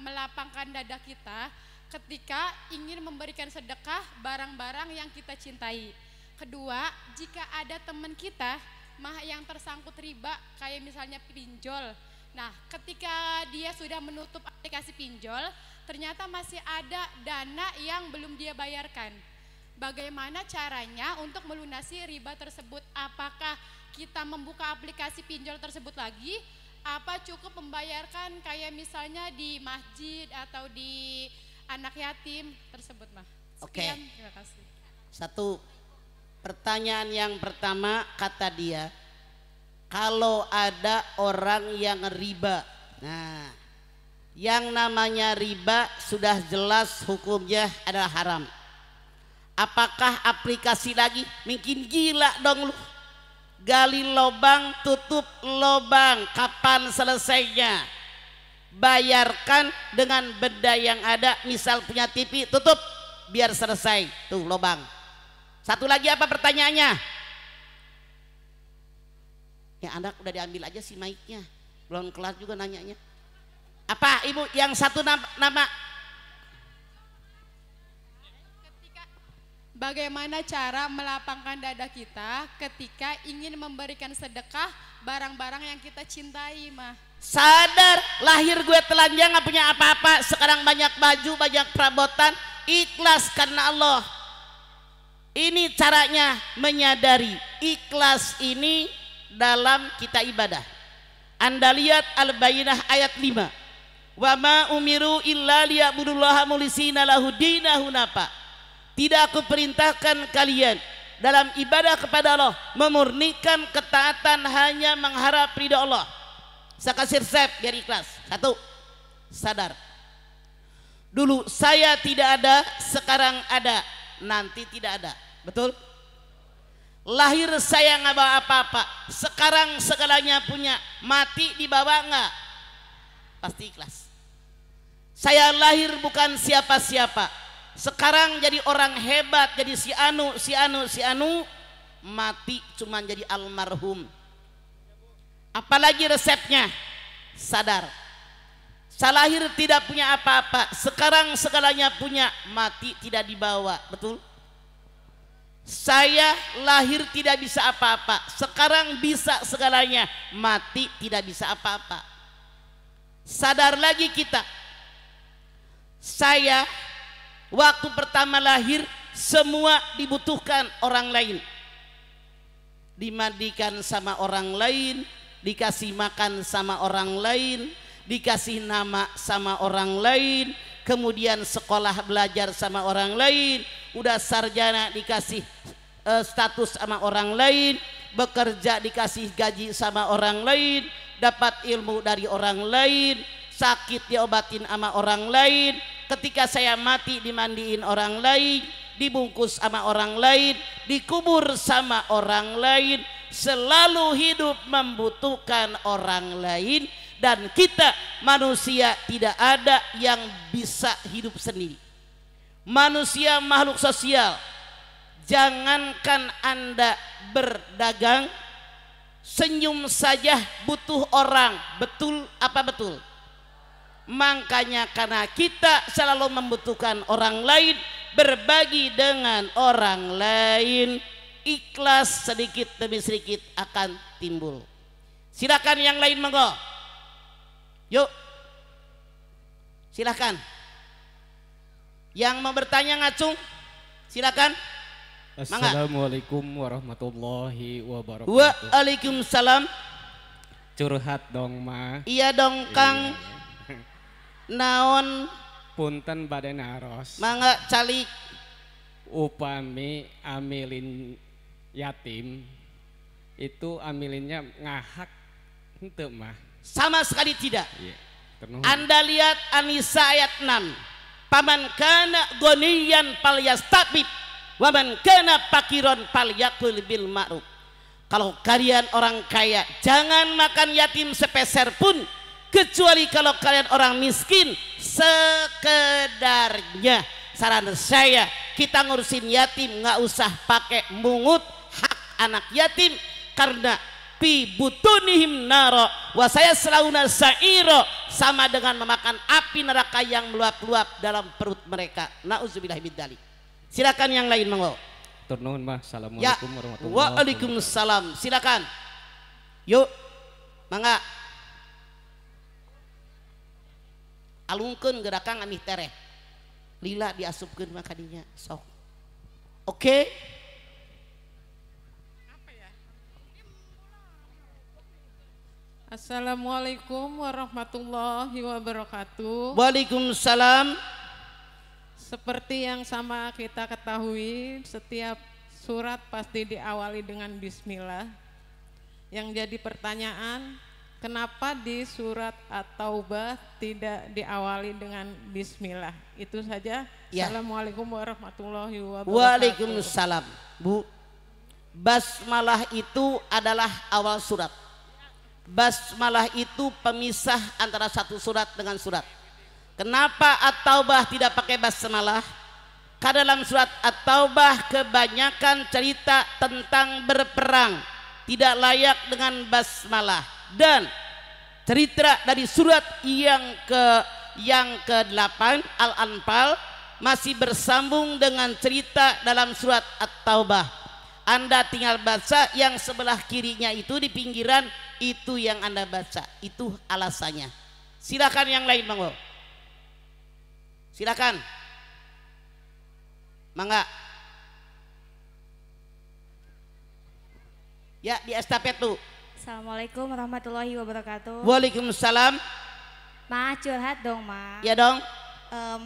melapangkan dada kita ketika ingin memberikan sedekah barang-barang yang kita cintai. Kedua, jika ada teman kita mah yang tersangkut riba kayak misalnya pinjol. Nah, ketika dia sudah menutup aplikasi pinjol, ternyata masih ada dana yang belum dia bayarkan. Bagaimana caranya untuk melunasi riba tersebut? Apakah kita membuka aplikasi pinjol tersebut lagi? Apa cukup membayarkan kayak misalnya di masjid atau di anak yatim tersebut mah? Oke. Terima kasih. Satu, pertanyaan yang pertama kata dia, kalau ada orang yang riba. Nah, yang namanya riba sudah jelas hukumnya adalah haram. Apakah aplikasi lagi? Mungkin gila dong lu. Gali lobang, tutup lobang. Kapan selesainya? Bayarkan dengan benda yang ada. Misal punya TV, tutup biar selesai. Tuh lobang. Satu lagi apa pertanyaannya? Ya anak udah diambil aja si mic-nya. Belum kelar juga nanyanya. Apa ibu yang satu nama? Bagaimana cara melapangkan dada kita ketika ingin memberikan sedekah barang-barang yang kita cintai mah? Sadar, lahir gue telanjang gak punya apa-apa, sekarang banyak baju, banyak perabotan, ikhlas karena Allah. Ini caranya menyadari ikhlas ini dalam kita ibadah. Anda lihat Al-Bayyinah ayat 5. Wa ma umiru illa liya'budullaha mulisina lahu dinahu hunafa. Tidak aku perintahkan kalian dalam ibadah kepada Allah memurnikan ketaatan hanya mengharap ridha Allah. Saya kasih resep biar ikhlas. Satu, sadar. Dulu saya tidak ada, sekarang ada, nanti tidak ada. Betul? Lahir saya nggak bawa apa-apa, sekarang segalanya punya, mati dibawa nggak? Pasti ikhlas. Saya lahir bukan siapa-siapa, sekarang jadi orang hebat, jadi si anu, mati cuman jadi almarhum. Apalagi resepnya? Sadar. Saya lahir tidak punya apa-apa, sekarang segalanya punya, mati tidak dibawa. Betul? Saya lahir tidak bisa apa-apa, sekarang bisa segalanya, mati tidak bisa apa-apa. Sadar lagi kita. Saya waktu pertama lahir semua dibutuhkan orang lain. Dimandikan sama orang lain, dikasih makan sama orang lain, dikasih nama sama orang lain, kemudian sekolah belajar sama orang lain, udah sarjana dikasih status sama orang lain, bekerja dikasih gaji sama orang lain, dapat ilmu dari orang lain, sakit diobatin sama orang lain, ketika saya mati dimandiin orang lain, dibungkus sama orang lain, dikubur sama orang lain, selalu hidup membutuhkan orang lain. Dan kita manusia tidak ada yang bisa hidup sendiri. Manusia makhluk sosial. Jangankan Anda berdagang, senyum saja butuh orang. Betul apa betul? Makanya karena kita selalu membutuhkan orang lain, berbagi dengan orang lain, ikhlas sedikit demi sedikit akan timbul. Silakan yang lain monggo. Yuk, silahkan. Yang mau bertanya ngacung, silakan. Assalamualaikum warahmatullahi wabarakatuh. Waalaikumsalam. Curhat dong ma. Iya dong Kang. Naon? Punten bade naros. Mangga calik. Upami amilin yatim itu amilinnya ngahak henteu mah. Sama sekali tidak. Iya. Anda lihat An-Nisa ayat 6. Paman kana ghaniyan falyastabib wa man kana fakiron falyakul bil ma'ruf. Kalau kalian orang kaya, jangan makan yatim sepeser pun, kecuali kalau kalian orang miskin sekedarnya. Saran saya, kita ngurusin yatim nggak usah pakai mungut hak anak yatim, karena fi butunihim naro wa sayaslauna sa'iro, sama dengan memakan api neraka yang meluap-luap dalam perut mereka. Nauzubillahi min dzalik. Silakan yang lain monggo. Tur nuhun mah. Assalamualaikum warahmatullahi wabarakatuh. Waalaikumsalam. Silakan. Yuk. Mangga. Alungkeun gerakang amih tereh. Lila diasupkeun mah kadinya sok. Oke. Assalamualaikum warahmatullahi wabarakatuh. Waalaikumsalam. Seperti yang sama kita ketahui, setiap surat pasti diawali dengan bismillah. Yang jadi pertanyaan, kenapa di surat At-Taubah tidak diawali dengan bismillah? Itu saja. Ya. Assalamualaikum warahmatullahi wabarakatuh. Waalaikumsalam. Bu, basmalah itu adalah awal surat. Basmalah itu pemisah antara satu surat dengan surat. Kenapa At-Taubah tidak pakai basmalah? Karena dalam surat At-Taubah kebanyakan cerita tentang berperang, tidak layak dengan basmalah. Dan cerita dari surat yang ke-8 Al-Anfal masih bersambung dengan cerita dalam surat At-Taubah. Anda tinggal baca yang sebelah kirinya itu di pinggiran, itu yang Anda baca, itu alasannya. Silakan yang lain monggo. Silakan. Mangga. Ya, di estafet tuh. Assalamualaikum warahmatullahi wabarakatuh. Waalaikumsalam. Ma, curhat dong ma. Ya dong.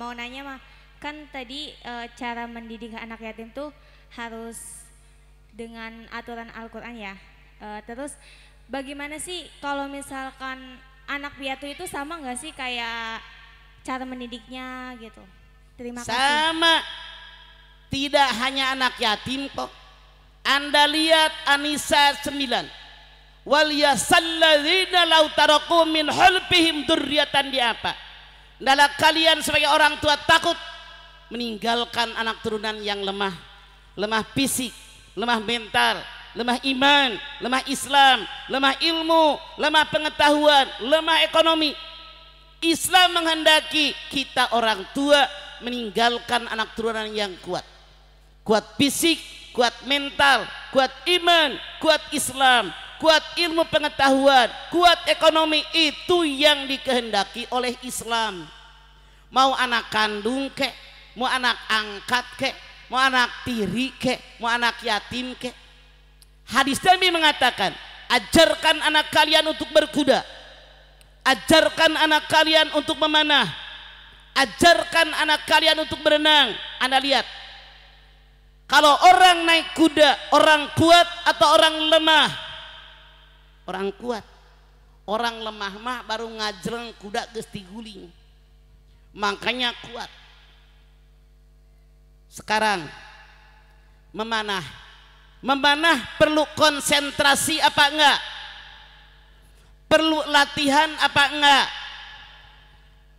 Mau nanya mah, kan tadi cara mendidik anak yatim tuh harus dengan aturan Al-Quran ya. Terus bagaimana sih kalau misalkan anak piatu itu sama nggak sih kayak cara mendidiknya gitu? Terima kasih. Sama. Tidak hanya anak yatim kok. Anda lihat An-Nisa 9. Wal yasalladzina law taraku min hulbihim dzurriatan di apa? Adalah kalian sebagai orang tua takut meninggalkan anak turunan yang lemah, lemah fisik, lemah mental, lemah iman, lemah Islam, lemah ilmu, lemah pengetahuan, lemah ekonomi. Islam menghendaki kita orang tua meninggalkan anak turunan yang kuat. Kuat fisik, kuat mental, kuat iman, kuat Islam, kuat ilmu pengetahuan, kuat ekonomi, itu yang dikehendaki oleh Islam. Mau anak kandung kek, mau anak angkat kek, mau anak tiri kek, mau anak yatim kek. Hadis Nabi mengatakan, ajarkan anak kalian untuk berkuda, ajarkan anak kalian untuk memanah, ajarkan anak kalian untuk berenang. Anda lihat, kalau orang naik kuda, orang kuat atau orang lemah? Orang kuat. Orang lemah mah baru ngajreng kuda geus guling. Makanya kuat. Sekarang memanah. Memanah perlu konsentrasi apa enggak? Perlu latihan apa enggak?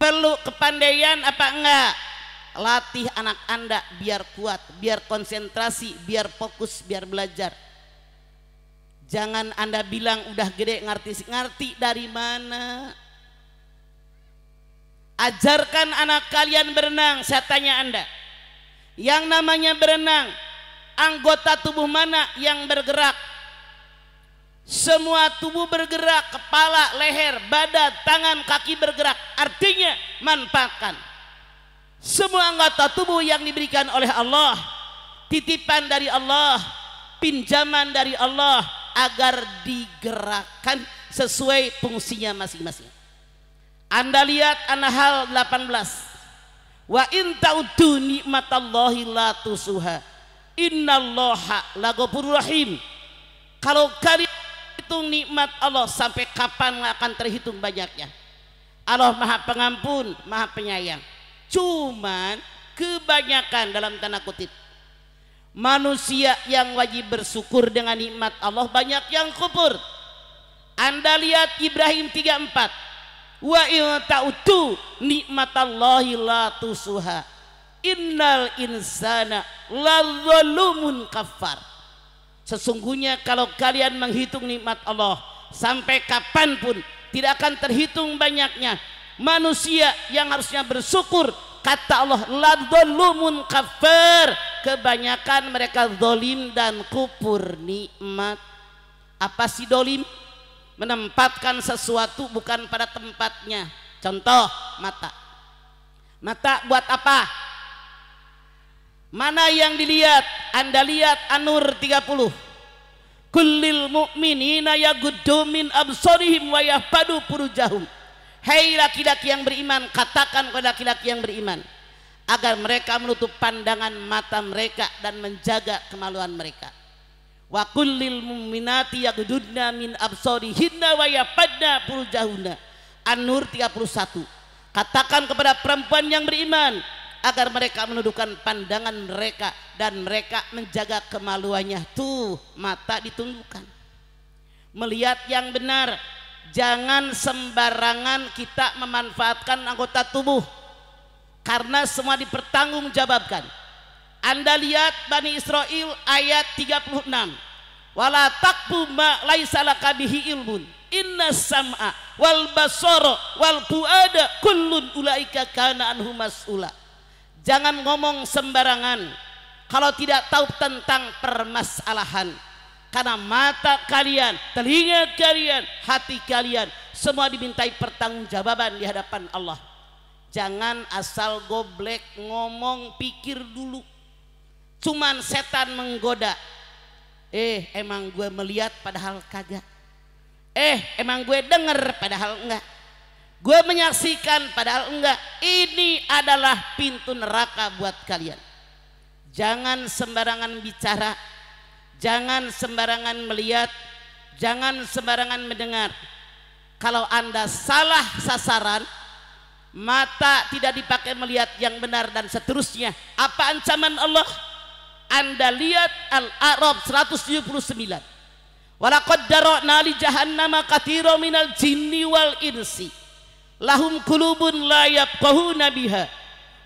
Perlu kepandaian apa enggak? Latih anak Anda biar kuat, biar konsentrasi, biar fokus, biar belajar. Jangan Anda bilang udah gede ngerti dari mana? Ajarkan anak kalian berenang. Saya tanya Anda, yang namanya berenang, anggota tubuh mana yang bergerak? Semua tubuh bergerak, kepala, leher, badan, tangan, kaki bergerak. Artinya manfaatkan. Semua anggota tubuh yang diberikan oleh Allah, titipan dari Allah, pinjaman dari Allah, agar digerakkan sesuai fungsinya masing-masing. Anda lihat An-Nahl 18. Wa in ta'uddu nikmatallahi la tusuha. Innallaha laghafurur rahim. Kalau kalian hitung nikmat Allah, sampai kapan nggak akan terhitung banyaknya. Allah Maha Pengampun, Maha Penyayang. Cuman kebanyakan dalam tanda kutip manusia yang wajib bersyukur dengan nikmat Allah banyak yang kufur. Anda lihat Ibrahim 34. Wa in ta'uddu nikmatallahi la tusuha. Innal insana ladzalumun kafar. Sesungguhnya kalau kalian menghitung nikmat Allah, sampai kapanpun tidak akan terhitung banyaknya. Manusia yang harusnya bersyukur, kata Allah, ladzalumun kafar, kebanyakan mereka zalim dan kufur nikmat. Apa sih zalim? Menempatkan sesuatu bukan pada tempatnya. Contoh, mata. Mata buat apa? Mana yang dilihat? Anda lihat An-Nur 30. Kullil mu'minina yaghuddu min absarihim wa yahfadu furujahum. Hai laki-laki yang beriman, katakan kepada laki-laki yang beriman agar mereka menutup pandangan mata mereka dan menjaga kemaluan mereka. Wa kullil mu'minati yaghuddna min absarihinna wa yahfadna furujahunna. An-Nur 31. Katakan kepada perempuan yang beriman agar mereka menundukkan pandangan mereka dan mereka menjaga kemaluannya. Tuh, mata ditundukkan. Melihat yang benar. Jangan sembarangan kita memanfaatkan anggota tubuh, karena semua dipertanggungjawabkan. Anda lihat Bani Israel ayat 36. Wala taqfu ma laisa laka bihi ilmun. Inna sam'a wal basara wal fuada kullun ulaika kana anhu mas'ula. Jangan ngomong sembarangan kalau tidak tahu tentang permasalahan. Karena mata kalian, telinga kalian, hati kalian semua dimintai pertanggungjawaban di hadapan Allah. Jangan asal goblek ngomong, pikir dulu. Cuman setan menggoda. Emang gue melihat padahal kagak. Emang gue denger padahal enggak. Gue menyaksikan padahal enggak. Ini adalah pintu neraka buat kalian. Jangan sembarangan bicara, jangan sembarangan melihat, jangan sembarangan mendengar. Kalau Anda salah sasaran, mata tidak dipakai melihat yang benar dan seterusnya. Apa ancaman Allah? Anda lihat Al-A'raf 179. Walaqad dara'na li jahannama katsiran minal jinni wal insi. Lahum qulubun la yafqahuna biha,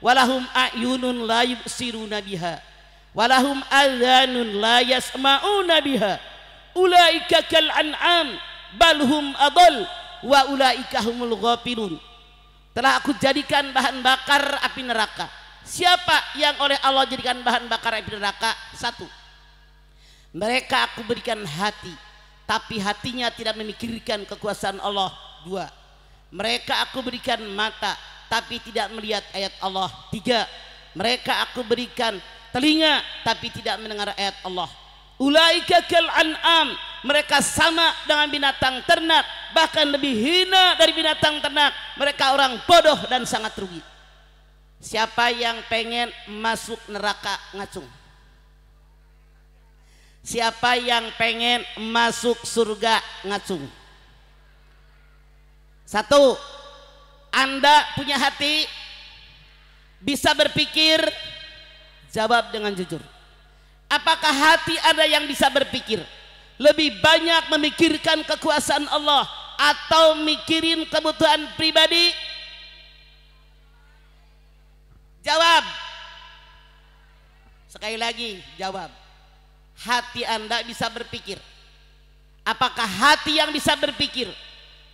walahum a'yunun la yubsiruna biha, walahum adhanun la yasma'una biha. Ulaika kal an'am bal hum adall wa ulaika humul ghafilun. Telah aku jadikan bahan bakar api neraka. Siapa yang oleh Allah jadikan bahan bakar api neraka? Satu, mereka aku berikan hati, tapi hatinya tidak memikirkan kekuasaan Allah. Dua, mereka aku berikan mata, tapi tidak melihat ayat Allah. Tiga, mereka aku berikan telinga, tapi tidak mendengar ayat Allah. Ulaika kal an'am, mereka sama dengan binatang ternak, bahkan lebih hina dari binatang ternak. Mereka orang bodoh dan sangat rugi. Siapa yang pengen masuk neraka ngacung? Siapa yang pengen masuk surga ngacung? Satu, Anda punya hati, bisa berpikir, jawab dengan jujur. Apakah hati Anda yang bisa berpikir lebih banyak memikirkan kekuasaan Allah atau mikirin kebutuhan pribadi? Jawab. Sekali lagi jawab. Hati Anda bisa berpikir. Apakah hati yang bisa berpikir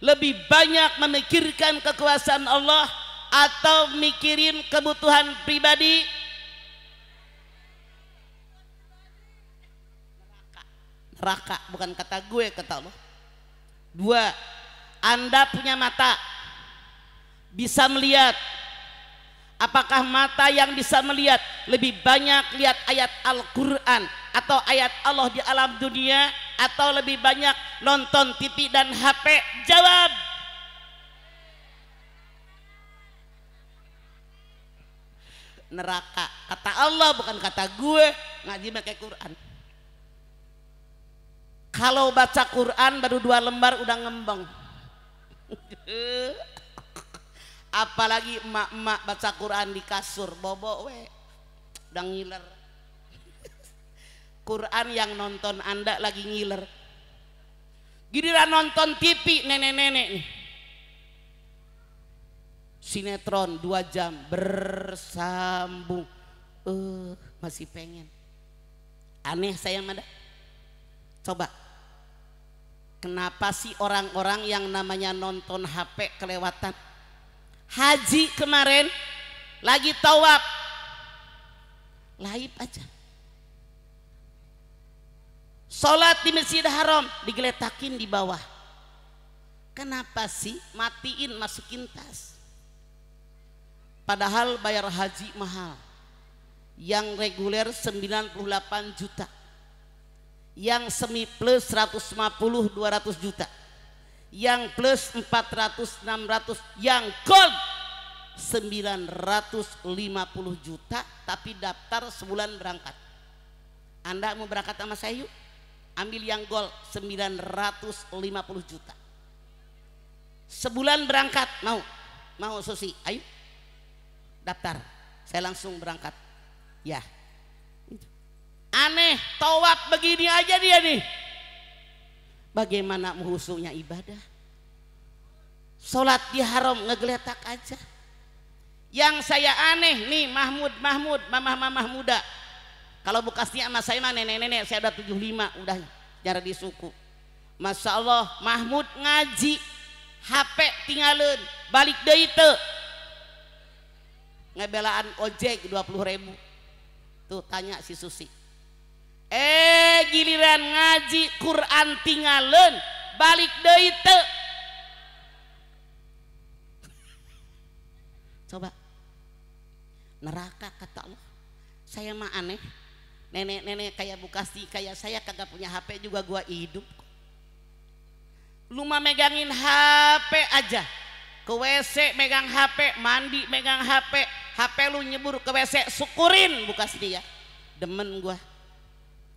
lebih banyak memikirkan kekuasaan Allah atau mikirin kebutuhan pribadi? Neraka, bukan kata gue, kata Allah. Dua, Anda punya mata, bisa melihat. Apakah mata yang bisa melihat lebih banyak lihat ayat Al-Quran atau ayat Allah di alam dunia, atau lebih banyak nonton TV dan HP? Jawab. Neraka, kata Allah bukan kata gue. Ngaji pakai Quran. Kalau baca Quran baru 2 lembar udah ngembang. Apalagi emak-emak baca Quran di kasur, bobo we udah ngiler. Quran yang nonton Anda lagi ngiler. Giliran nonton TV nenek-nenek nih, sinetron 2 jam bersambung, masih pengen. Aneh saya mada. Coba, kenapa sih orang-orang yang namanya nonton HP kelewatan? Haji kemarin lagi tawaf, laib aja. Sholat di Masjid Haram digeletakin di bawah. Kenapa sih? Matiin, masukin tas. Padahal bayar haji mahal. Yang reguler 98 juta, yang semi plus 150 200 juta, yang plus 400 600, yang gold 950 juta, tapi daftar sebulan berangkat. Anda mau berangkat sama saya yuk? Ambil yang gold 950 juta. Sebulan berangkat, mau Susi? Ayo daftar, saya langsung berangkat. Ya, aneh, tawaf begini aja dia nih. Bagaimana khusyuknya ibadah? Sholat di haram ngegeletak aja. Yang saya aneh nih, mamah muda. Kalau bekasnya sama saya mah nenek-nenek, saya udah 75, udah cara di suku. Masya Allah, Mahmud ngaji, HP tinggalin, balik deui teu. Ngebelaan ojek 20.000. Tuh tanya si Susi. Giliran ngaji Quran tinggalin, balik deui teu. Coba, neraka kata Allah. Saya mah aneh, nenek-nenek kayak Bukasti kayak saya kagak punya HP juga gua hidup. Lu mah megangin HP aja, ke WC megang HP, mandi megang HP, HP lu nyebur ke WC syukurin Bukasti ya. Demen gua.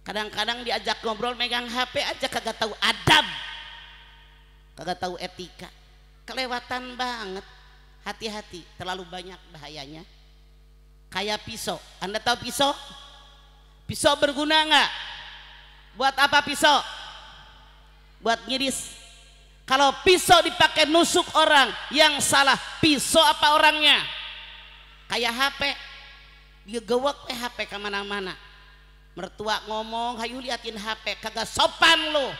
Kadang-kadang diajak ngobrol megang HP aja kagak tahu adab, kagak tahu etika, kelewatan banget. Hati-hati, terlalu banyak bahayanya. Kayak pisau, Anda tahu pisau? Pisau berguna nggak? Buat apa pisau? Buat ngiris. Kalau pisau dipakai nusuk orang, yang salah pisau apa orangnya? Kayak HP, dia gewek HP kemana-mana. Mertua ngomong, hayu liatin HP, kagak sopan lo.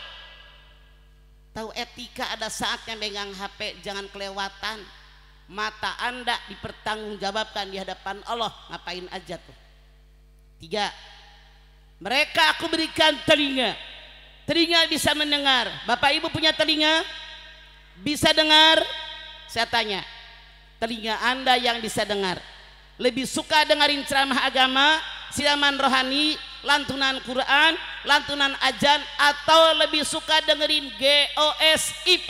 Tahu etika, ada saatnya megang HP, jangan kelewatan. Mata Anda dipertanggungjawabkan di hadapan Allah, ngapain aja tuh. 3, mereka aku berikan telinga, telinga bisa mendengar. Bapak Ibu punya telinga? Bisa dengar? Saya tanya, telinga Anda yang bisa dengar, lebih suka dengerin ceramah agama, siraman rohani, lantunan Quran, lantunan ajan, atau lebih suka dengerin GOSIP?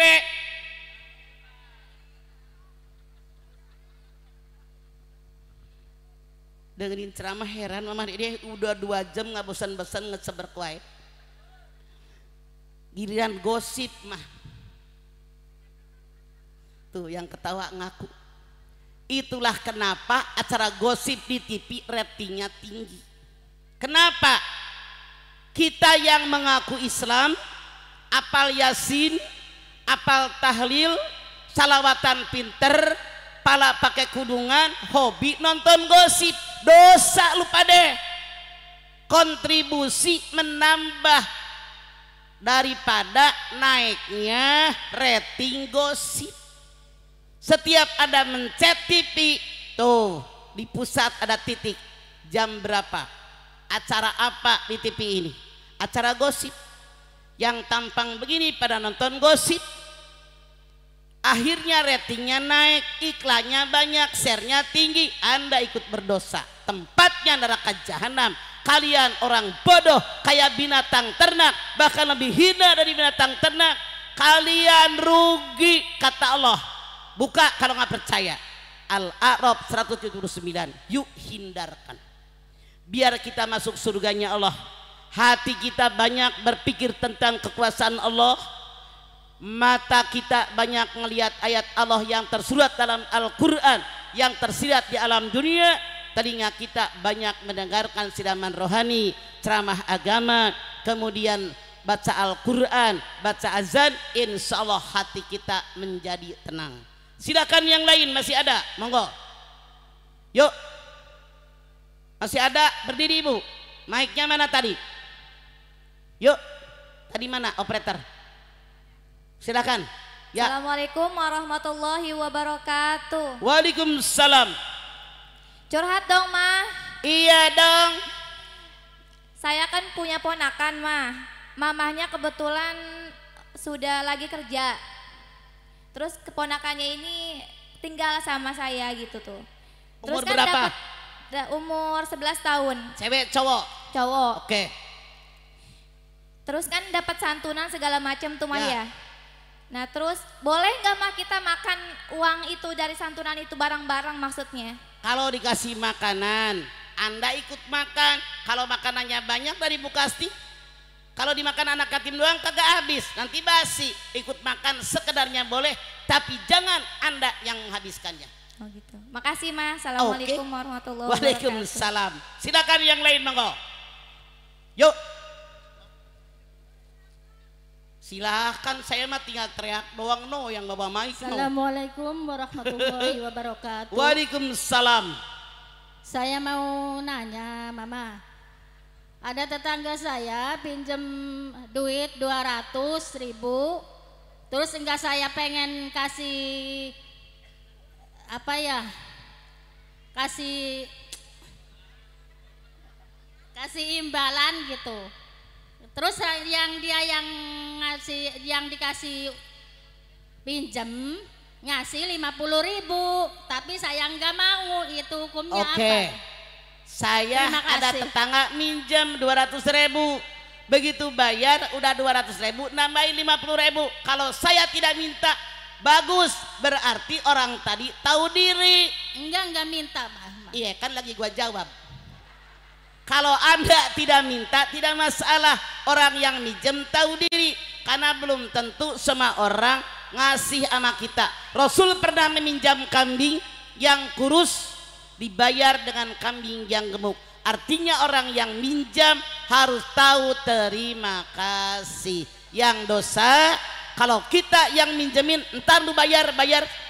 Dengerin ceramah heran, mama dia udah 2 jam nggak bosan-bosan ngeseber kuai. Giliran gosip mah tuh yang ketawa ngaku. Itulah kenapa acara gosip di TV ratingnya tinggi. Kenapa? Kita yang mengaku Islam, apal Yasin, apal tahlil, salawatan pinter, pala pakai kudungan, hobi nonton gosip. Dosa lupa deh. Kontribusi menambah daripada naiknya rating gosip. Setiap ada mencet TV, tuh di pusat ada titik, jam berapa, acara apa di TV ini, acara gosip. Yang tampang begini pada nonton gosip. akhirnya ratingnya naik, iklannya banyak, share-nya tinggi, Anda ikut berdosa. Tempatnya neraka jahanam. Kalian orang bodoh kayak binatang ternak, bahkan lebih hina dari binatang ternak. Kalian rugi, kata Allah. Buka kalau nggak percaya. Al-A'raf 179. Yuk hindarkan. Biar kita masuk surganya Allah. Hati kita banyak berpikir tentang kekuasaan Allah. Mata kita banyak melihat ayat Allah yang tersurat dalam Al-Quran, yang tersirat di alam dunia. Telinga kita banyak mendengarkan siraman rohani, ceramah agama, kemudian baca Al-Quran, baca azan. Insya Allah hati kita menjadi tenang. Silakan yang lain masih ada, monggo. Yuk, masih ada, berdiri ibu. Mic-nya mana tadi? Yuk, tadi mana operator? Silakan. Ya. Assalamualaikum warahmatullahi wabarakatuh. Waalaikumsalam. Curhat dong, Ma. Iya dong. Saya kan punya ponakan, Ma. Mamahnya kebetulan sudah lagi kerja. Terus keponakannya ini tinggal sama saya gitu tuh. Terus Umur kan berapa? Umur 11 tahun. Cewek, cowok? Cowok. Oke. Terus kan dapat santunan segala macam tuh, Ma, Ya. ya. Nah terus boleh nggak, Ma, kita makan uang itu dari santunan itu bareng-bareng maksudnya? Kalau dikasih makanan, Anda ikut makan. Kalau makanannya banyak dari Bu Kasti, kalau dimakan anak yatim doang kagak habis, nanti basi. Ikut makan sekedarnya boleh, tapi jangan Anda yang menghabiskannya. Oh gitu. Makasih, Ma. Assalamualaikum warahmatullahi wabarakatuh. Waalaikumsalam. Silakan yang lain, monggo. Yuk. Silahkan, saya mah tinggal teriak doang no, yang bawa mic no. Assalamualaikum warahmatullahi wabarakatuh. Waalaikumsalam. Saya mau nanya, Mama. Ada tetangga saya pinjem duit 200.000. Terus enggak, saya pengen kasih apa ya? Kasih imbalan gitu. Terus yang dia yang ngasih, yang dikasih pinjam ngasih 50.000, tapi saya nggak mau. Itu hukumnya apa? Saya ada tetangga minjam 200.000, begitu bayar udah 200.000, nambahin 50.000. Kalau saya tidak minta, bagus, berarti orang tadi tahu diri. Enggak minta, Mah. Iya kan lagi gua jawab. Kalau Anda tidak minta, tidak masalah. Orang yang minjem tahu diri, karena belum tentu semua orang ngasih sama kita. Rasul pernah meminjam kambing yang kurus, dibayar dengan kambing yang gemuk. Artinya orang yang minjam harus tahu terima kasih. Yang dosa, kalau kita yang minjemin, entar lu bayar,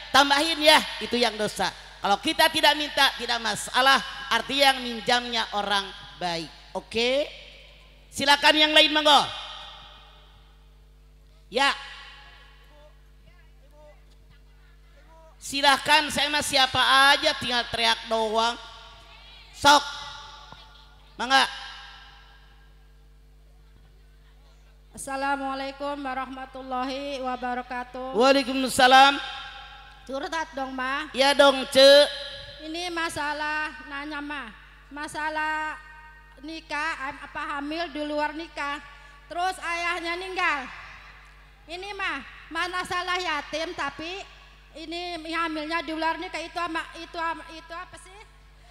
tambahin ya, itu yang dosa. Kalau kita tidak minta, tidak masalah. Artinya yang minjamnya orang baik. Oke, silakan yang lain, monggo. Ya, silahkan. Saya mah siapa aja, tinggal teriak doang. Sok, mangga. Assalamualaikum warahmatullahi wabarakatuh. Waalaikumsalam. Curhat dong, Ma. Ya dong, Ce. Ini masalah nanya, Ma. Masalah nikah, apa hamil di luar nikah. Terus ayahnya meninggal. Ini mah masalah yatim, tapi ini hamilnya di luar nikah. Itu apa sih?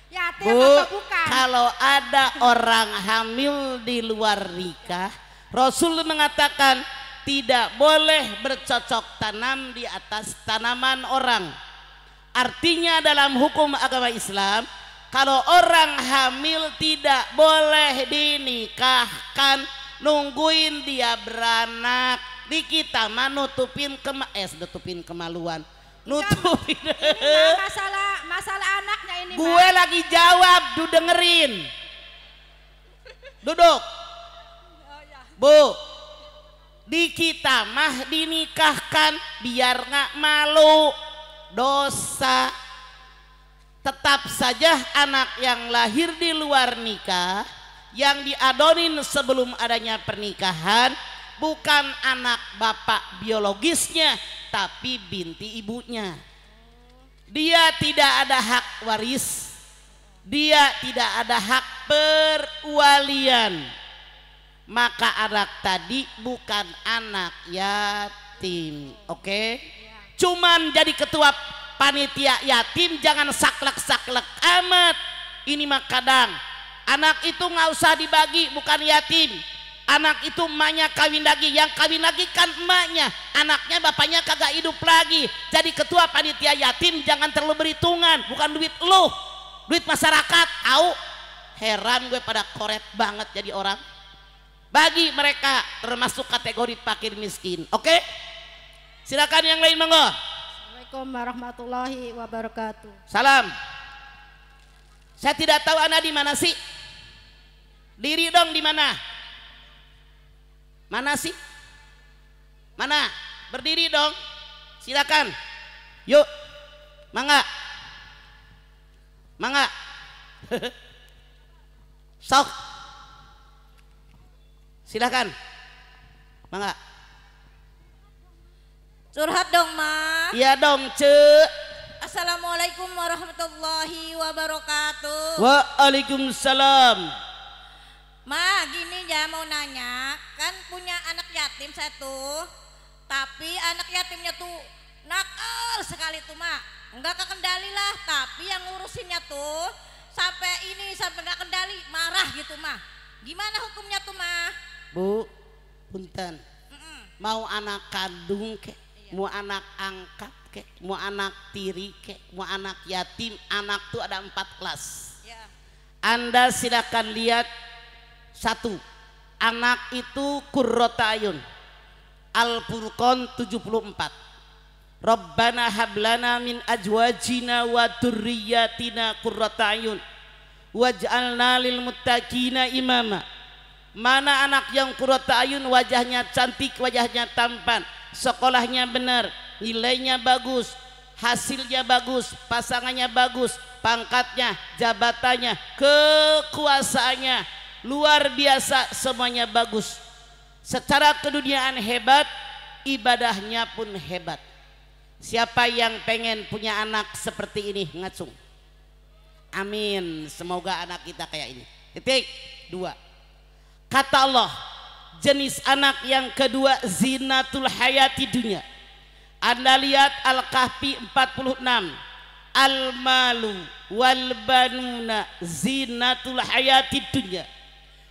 Yatim atau bukan? Kalau ada orang hamil di luar nikah, Rasul mengatakan tidak boleh bercocok tanam di atas tanaman orang. Artinya dalam hukum agama Islam, kalau orang hamil tidak boleh dinikahkan, nungguin dia beranak. Di kita mah nutupin kemaluan. Nutupin. Ini masalah anaknya ini. Gue lagi jawab, du dengerin. Duduk. Bu, di kita mah dinikahkan biar nggak malu, dosa. Tetap saja anak yang lahir di luar nikah, yang diadonin sebelum adanya pernikahan, bukan anak bapak biologisnya, tapi binti ibunya. Dia tidak ada hak waris, dia tidak ada hak perwalian. Maka anak tadi bukan anak yatim. Oke? Cuman jadi ketua panitia yatim jangan saklek-saklek amat. Ini mah kadang anak itu nggak usah dibagi, bukan yatim. Anak itu emaknya kawin lagi, yang kawin lagi kan emaknya, anaknya bapaknya kagak hidup lagi. Jadi ketua panitia yatim jangan terlalu berhitungan, bukan duit lu, duit masyarakat. Au, heran gue pada koret banget jadi orang. Bagi mereka termasuk kategori fakir miskin. Oke? Silakan yang lain, monggo. Assalamualaikum warahmatullahi wabarakatuh. Salam. Saya tidak tahu Anda di mana sih? Diri dong di mana? Mana sih? Mana? Berdiri dong. Silakan. Yuk. Mangga. Mangga. Sok. Silakan. Mangga. Curhat dong, Ma. Iya dong, Cek. Assalamualaikum warahmatullahi wabarakatuh. Waalaikumsalam. Ma, gini ya mau nanya, kan punya anak yatim satu, tapi anak yatimnya tuh nakal sekali tuh, Ma. Enggak kekendali lah, tapi yang ngurusinnya tuh sampai nggak kendali, marah gitu, Ma. Gimana hukumnya tuh, Ma? Bu, punten. Mau anak kandung kek, mau anak angkat kek, mau anak tiri kek, mau anak yatim, anak tuh ada 4 kelas. Anda silakan lihat. 1. Anak itu qurrata ayun. Al-Furqan 74. Rabbana hablana min ajwajina wa dzurriyyatina qurrata ayun waj'alna lil muttaqina imama. Mana anak yang qurrata ayun, wajahnya cantik, wajahnya tampan, sekolahnya benar, nilainya bagus, hasilnya bagus, pasangannya bagus, pangkatnya, jabatannya, kekuasaannya luar biasa, semuanya bagus. Secara keduniaan hebat, ibadahnya pun hebat. Siapa yang pengen punya anak seperti ini? Ngacung. Amin. Semoga anak kita kayak ini. Titik. 2. Kata Allah, jenis anak yang kedua zinatul hayati dunya. Anda lihat Al-Kahfi 46. Al-malu wal banuna zinatul hayati dunya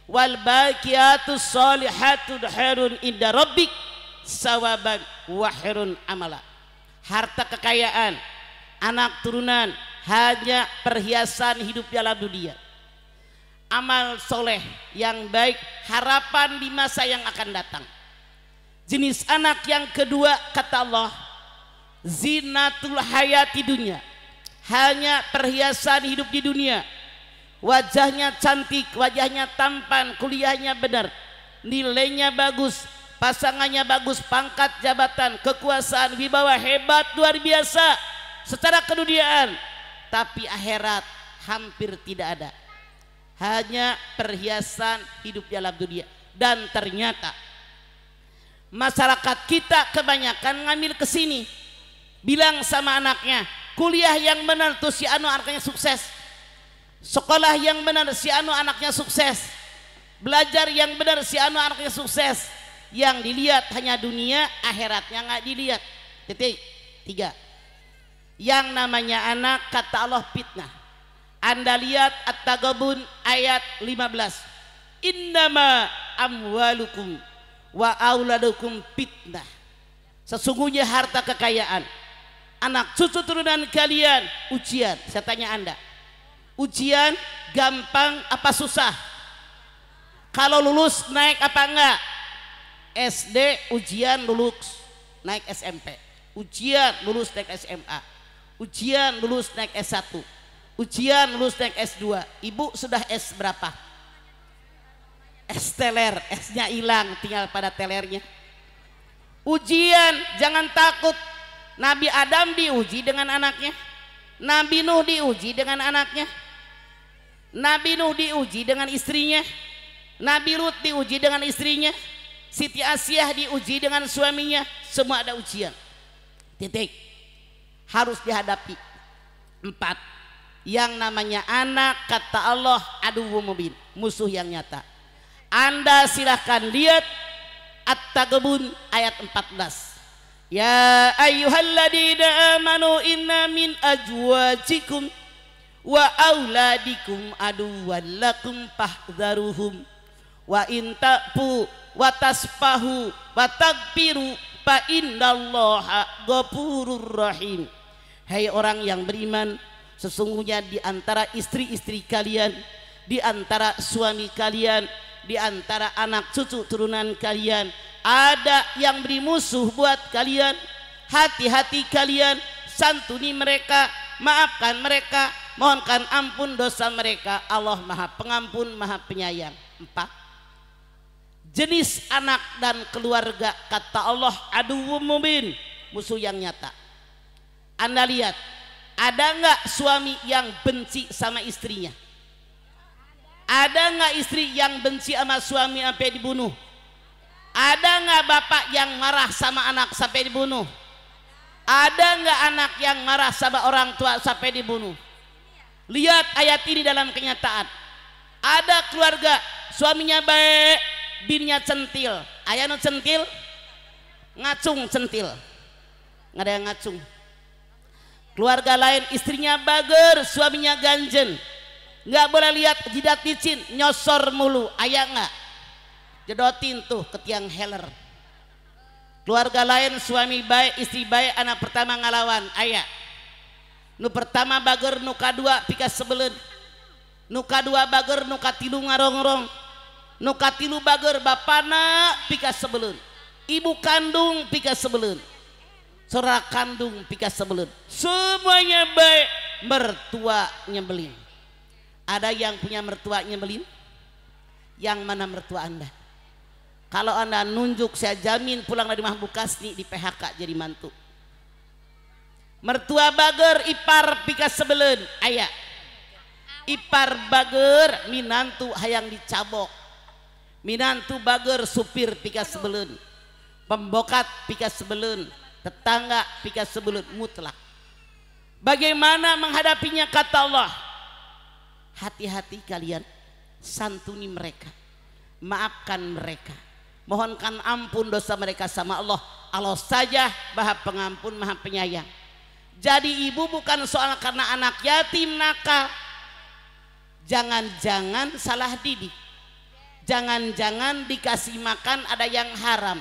wal baqiyatus sholihatul khairun inda rabbik sawaban wa khairun amala. Harta kekayaan, anak turunan hanya perhiasan hidup dalam dunia. Amal soleh yang baik, harapan di masa yang akan datang. Jenis anak yang kedua kata Allah, zinatul hayati dunya, hanya perhiasan hidup di dunia. Wajahnya cantik, wajahnya tampan, kuliahnya benar, nilainya bagus, pasangannya bagus, pangkat jabatan, kekuasaan, wibawa hebat, luar biasa secara keduniaan, tapi akhirat hampir tidak ada, hanya perhiasan hidup dalam dunia. Dan ternyata masyarakat kita kebanyakan ngambil ke sini, bilang sama anaknya, kuliah yang benar tuh si anu anaknya sukses, sekolah yang benar si anu anaknya sukses, belajar yang benar si anu anaknya sukses. Yang dilihat hanya dunia, akhiratnya nggak dilihat. Titik. 3. Yang namanya anak kata Allah fitnah. Anda lihat At-Taghabun ayat 15. Innama amwalukum wa auladukum fitnah. Sesungguhnya harta kekayaan, anak cucu turunan kalian ujian. Saya tanya Anda, ujian gampang apa susah? Kalau lulus naik apa enggak? SD ujian lulus naik SMP, ujian lulus naik SMA, ujian lulus naik S1, ujian lulus naik S2. Ibu sudah S berapa? S teler, S-nya hilang, tinggal pada telernya. Ujian, jangan takut. Nabi Adam diuji dengan anaknya, Nabi Nuh diuji dengan anaknya, Nabi Nuh diuji dengan istrinya, Nabi Lut diuji dengan istrinya, Siti Asyah diuji dengan suaminya. Semua ada ujian. Titik. Harus dihadapi. 4. Yang namanya anak, kata Allah, aduwwum mubin, musuh yang nyata. Anda silahkan lihat At-Taghabun ayat 14. Ya ayyuhalladzina amanu inna min azwajikum wa auladikum aduwwan lakum fahdharuhum wa in ta'fu wa tasfahu wa tagfiru fa innallaha ghafurur rahim. Hai orang yang beriman, sesungguhnya di antara istri-istri kalian, di antara suami kalian, di antara anak cucu turunan kalian ada yang beri musuh buat kalian. Hati-hati kalian, santuni mereka, maafkan mereka, mohonkan ampun dosa mereka. Allah Maha Pengampun, Maha Penyayang. 4. Jenis anak dan keluarga, kata Allah, aduwwum mubin, musuh yang nyata. Anda lihat, ada nggak suami yang benci sama istrinya? Ada nggak istri yang benci sama suami sampai dibunuh? Ada nggak bapak yang marah sama anak sampai dibunuh? Ada nggak anak yang marah sama orang tua sampai dibunuh? Lihat ayat ini dalam kenyataan. Ada keluarga suaminya baik, bininya centil. Ayah nu centil, ngacung centil. Nggak ada yang ngacung. Keluarga lain istrinya bager, suaminya ganjen. Nggak boleh lihat jidat licin, nyosor mulu. Ayah nggak? Jedotin tuh ke tiang heller. Keluarga lain suami baik, istri baik, anak pertama ngalawan. Ayah nu pertama bager, nu kadua pika sebelen, nu kadua bager, nu katilu ngarongrong, nu katilu bager bapana pika sebelen, ibu kandung pika sebelen, saudara kandung pika sebelen, semuanya baik. Mertua nyebelin. Ada yang punya mertua nyebelin? Yang mana mertua Anda? Kalau Anda nunjuk, saya jamin pulang dari Mahbub Kasni di PHK jadi mantu. Mertua bager, ipar pika sebelen. Ayah, ipar bager, minantu hayang dicabok. Minantu bager, supir pika sebelen. Pembokat pika sebelen. Tetangga pika sebelen, mutlak. Bagaimana menghadapinya, kata Allah? Hati-hati kalian, santuni mereka, maafkan mereka, mohonkan ampun dosa mereka sama Allah. Allah saja Maha Pengampun, Maha Penyayang. Jadi ibu bukan soal karena anak yatim nakal. Jangan-jangan salah didik, jangan-jangan dikasih makan ada yang haram.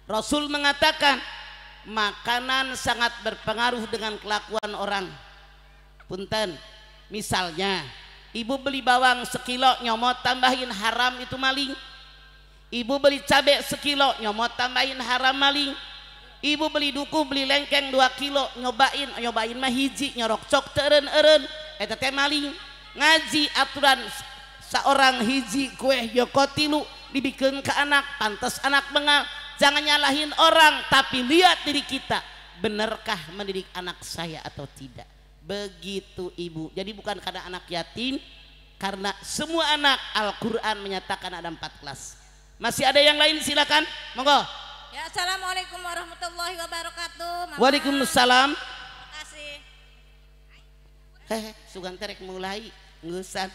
Rasul mengatakan makanan sangat berpengaruh dengan kelakuan orang. Punten, misalnya ibu beli bawang sekilo, nyomot tambahin haram, itu maling. Ibu beli cabai sekilo, nyomot tambahin haram, maling. Ibu beli duku, beli lengkeng 2 kilo, nyobain mah hiji, nyorok cok teureun-eureun, eta teh maling. Ngaji aturan seorang hiji kue yokotilu dibikeun ke anak, pantas anak bengal. Jangan nyalahin orang, tapi lihat diri kita, benarkah mendidik anak saya atau tidak? Begitu ibu. Jadi bukan karena anak yatim, karena semua anak. Al-Quran menyatakan ada 4 kelas. Masih ada yang lain, silakan, monggo. Ya, assalamualaikum warahmatullahi wabarakatuh. Mama. Waalaikumsalam. Terima kasih. Sugan terek mulai ngusan.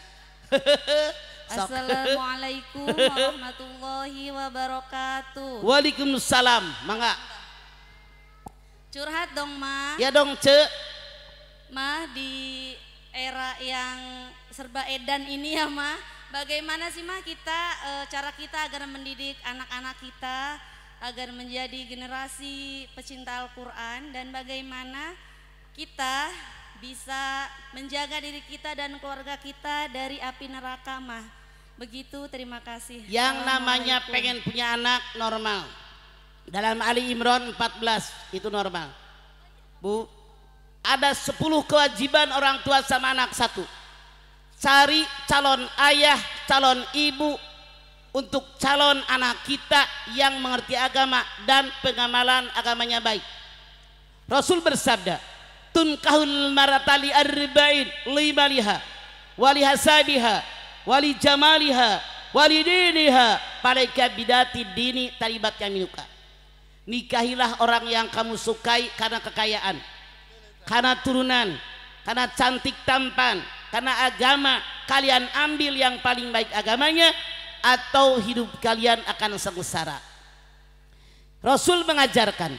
Assalamualaikum warahmatullahi wabarakatuh. Waalaikumsalam, mangga. Curhat dong, Ma. Ya dong, Cek. Ma, di era yang serba edan ini ya, Ma, bagaimana sih, Ma, kita cara kita agar mendidik anak-anak kita agar menjadi generasi pecinta Al-Quran, dan bagaimana kita bisa menjaga diri kita dan keluarga kita dari api neraka, Mah. Begitu, terima kasih. Yang namanya pengen punya anak normal. Dalam Ali Imran 14 itu normal. Bu, ada 10 kewajiban orang tua sama anak. 1, cari calon ayah, calon ibu untuk calon anak kita yang mengerti agama dan pengamalan agamanya baik. Rasul bersabda, tunkahul maratali arba'in limaliha wali hasabiha wali jamaliha wali diniha palaika bidati dini taribat yaminuka. Nikahilah orang yang kamu sukai karena kekayaan, karena turunan, karena cantik tampan, karena agama. Kalian ambil yang paling baik agamanya, atau hidup kalian akan sengsara. Rasul mengajarkan,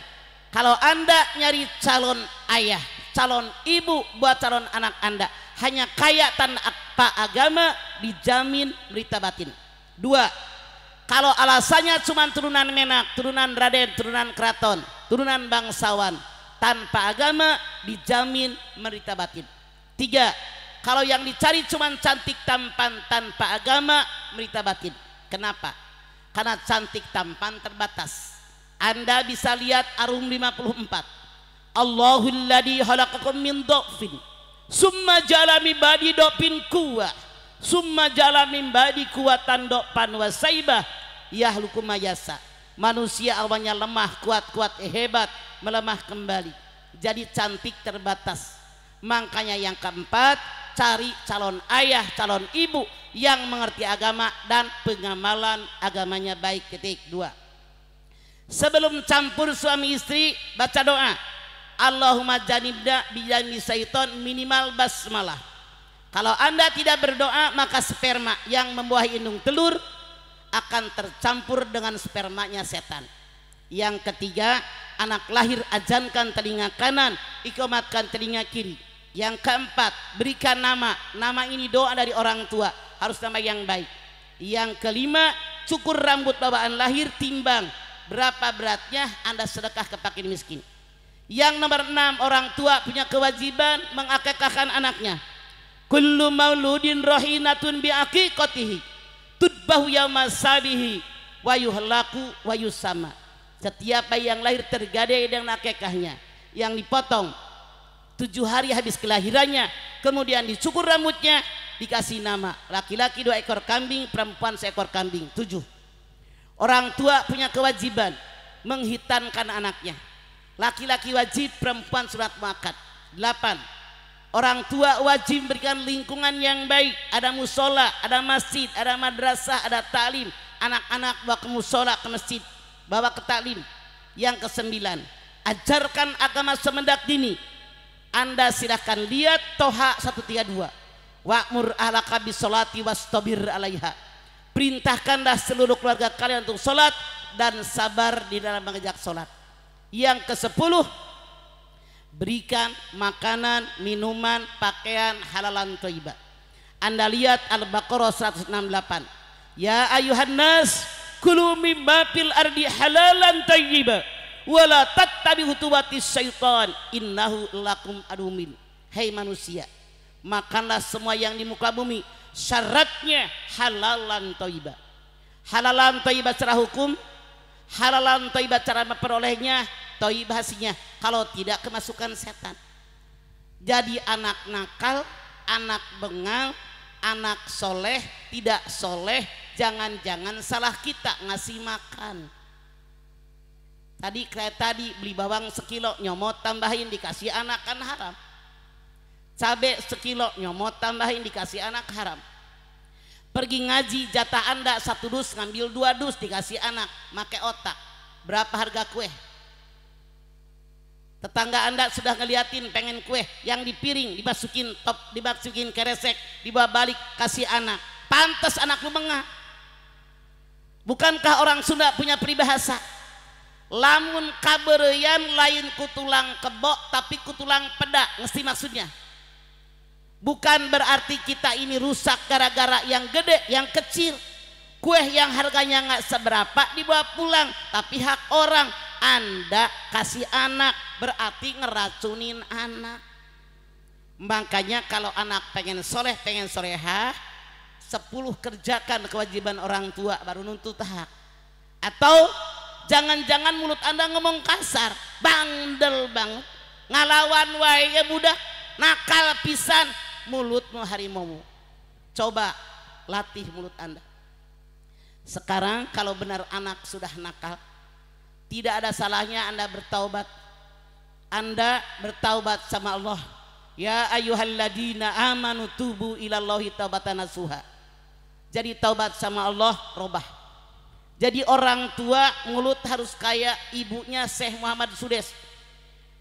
kalau Anda nyari calon ayah, calon ibu buat calon anak Anda, hanya kaya tanpa agama, dijamin berita batin. 2, kalau alasannya cuma turunan Menak, turunan Raden, turunan Keraton, turunan bangsawan, tanpa agama, dijamin berita batin. 3, kalau yang dicari cuma cantik tampan tanpa agama, berita batin. Kenapa? Karena cantik tampan terbatas. Anda bisa lihat Arum 54. Allahul ladzi khalaqakum min dhafin summa ja'ala min ba'di dhafin quwwah summa ja'ala min ba'di quwwatan dhafan wa saibah yahluku mayasa. Manusia awalnya lemah, kuat hebat, melemah kembali. Jadi cantik terbatas. Makanya yang keempat, cari calon ayah, calon ibu yang mengerti agama dan pengamalan agamanya baik. 2. Sebelum campur suami istri, baca doa. Allahumma janibna bijani syaiton, minimal basmalah. Kalau Anda tidak berdoa, maka sperma yang membuahi indung telur akan tercampur dengan spermanya setan. Yang ketiga, anak lahir ajankan telinga kanan, ikomatkan telinga kiri. Yang keempat, berikan nama. Nama ini doa dari orang tua, harus nama yang baik. Yang kelima, cukur rambut bawaan lahir, timbang berapa beratnya, Anda sedekah ke fakir miskin. Yang nomor 6, orang tua punya kewajiban mengakikahkan anaknya. Kullu mauludin rohinatun biaqiqatihi tudbahu yauma sabihi wa yuhlaku wa yusama. Setiap bayi yang lahir tergadai dengan akikahnya, yang dipotong 7 hari habis kelahirannya, kemudian dicukur rambutnya, dikasih nama. Laki-laki 2 ekor kambing, perempuan 1 ekor kambing. 7. Orang tua punya kewajiban menghitankan anaknya. Laki-laki wajib, perempuan surat muakkad. 8. Orang tua wajib berikan lingkungan yang baik. Ada musola, ada masjid, ada madrasah, ada taklim. Anak-anak bawa ke musola, ke masjid, bawa ke taklim. Yang ke-9, ajarkan agama semendak dini. Anda silahkan lihat Toha 132. Wa'mur ahlaka bisolati wastabir alaiha. Perintahkanlah seluruh keluarga kalian untuk sholat dan sabar di dalam mengejak sholat. Yang ke-10, berikan makanan, minuman, pakaian halalan thayyibah. Anda lihat Al-Baqarah 168. Ya ayuhan nas kulu mimma fil ardi halalan thayyibah wala tattabi'u khutuwatis syaitan innahu lakum adumin. Hai manusia, makanlah semua yang di muka bumi, syaratnya halalan thayyibah. Halalan thayyibah secara hukum, halalan thayyibah cara memperolehnya, thayyibah hasilnya. Kalau tidak, kemasukan setan. Jadi anak nakal, anak bengal, anak soleh, tidak soleh, jangan-jangan salah kita ngasih makan. Tadi beli bawang sekilo, nyomot tambahin dikasih anak, kan haram. Cabe sekilo, nyomot tambahin dikasih anak, haram. Pergi ngaji, jatah Anda 1 dus, ngambil 2 dus dikasih anak, make otak. Berapa harga kue? Tetangga Anda sudah ngeliatin pengen kue, yang di piring dimasukin top, dimasukin keresek, dibawa balik kasih anak. Pantas anak lu mengah. Bukankah orang Sunda punya peribahasa? Lamun kabereyan lain kutulang kebok tapi kutulang pedak, ngesti maksudnya. Bukan berarti kita ini rusak gara-gara yang gede, yang kecil. Kue yang harganya nggak seberapa dibawa pulang, tapi hak orang. Anda kasih anak berarti ngeracunin anak. Makanya kalau anak pengen soleh, pengen solehah, 10 kerjakan kewajiban orang tua baru nuntut hak. Atau jangan-jangan mulut Anda ngomong kasar, bandel banget, ngalawan wae ya budak, nakal pisan, mulutmu harimau. Coba latih mulut Anda. Sekarang kalau benar anak sudah nakal, tidak ada salahnya Anda bertaubat. Anda bertaubat sama Allah. Ya ayyuhalladzina amanu tubu ilallahi taubatan nasuha. Jadi taubat sama Allah, robah. Jadi orang tua mulut harus kayak ibunya Syekh Muhammad Sudes.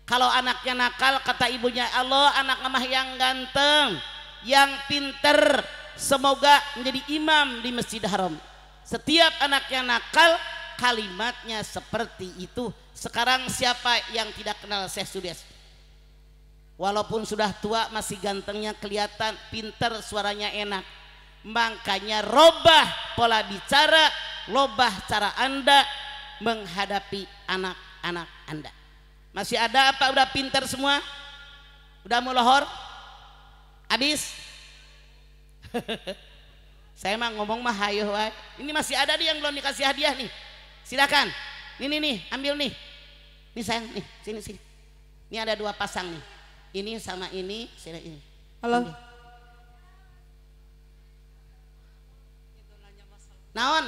Kalau anaknya nakal, kata ibunya, Allah anak mah yang ganteng, yang pinter, semoga menjadi imam di Masjid Haram. Setiap anaknya nakal, kalimatnya seperti itu. Sekarang siapa yang tidak kenal Syekh Sudes? Walaupun sudah tua masih gantengnya kelihatan, pinter, suaranya enak. Makanya robah pola bicara, robah cara Anda menghadapi anak-anak Anda. Masih ada apa? Udah pinter semua? Udah mulohor? Habis? Saya mah ngomong mah hayo wae. Ini masih ada nih yang belum dikasih hadiah nih. Silakan. Nih, ambil nih. Nih sayang, nih, sini. Ini ada 2 pasang nih. Ini sama ini, sini ini. Halo. Naon?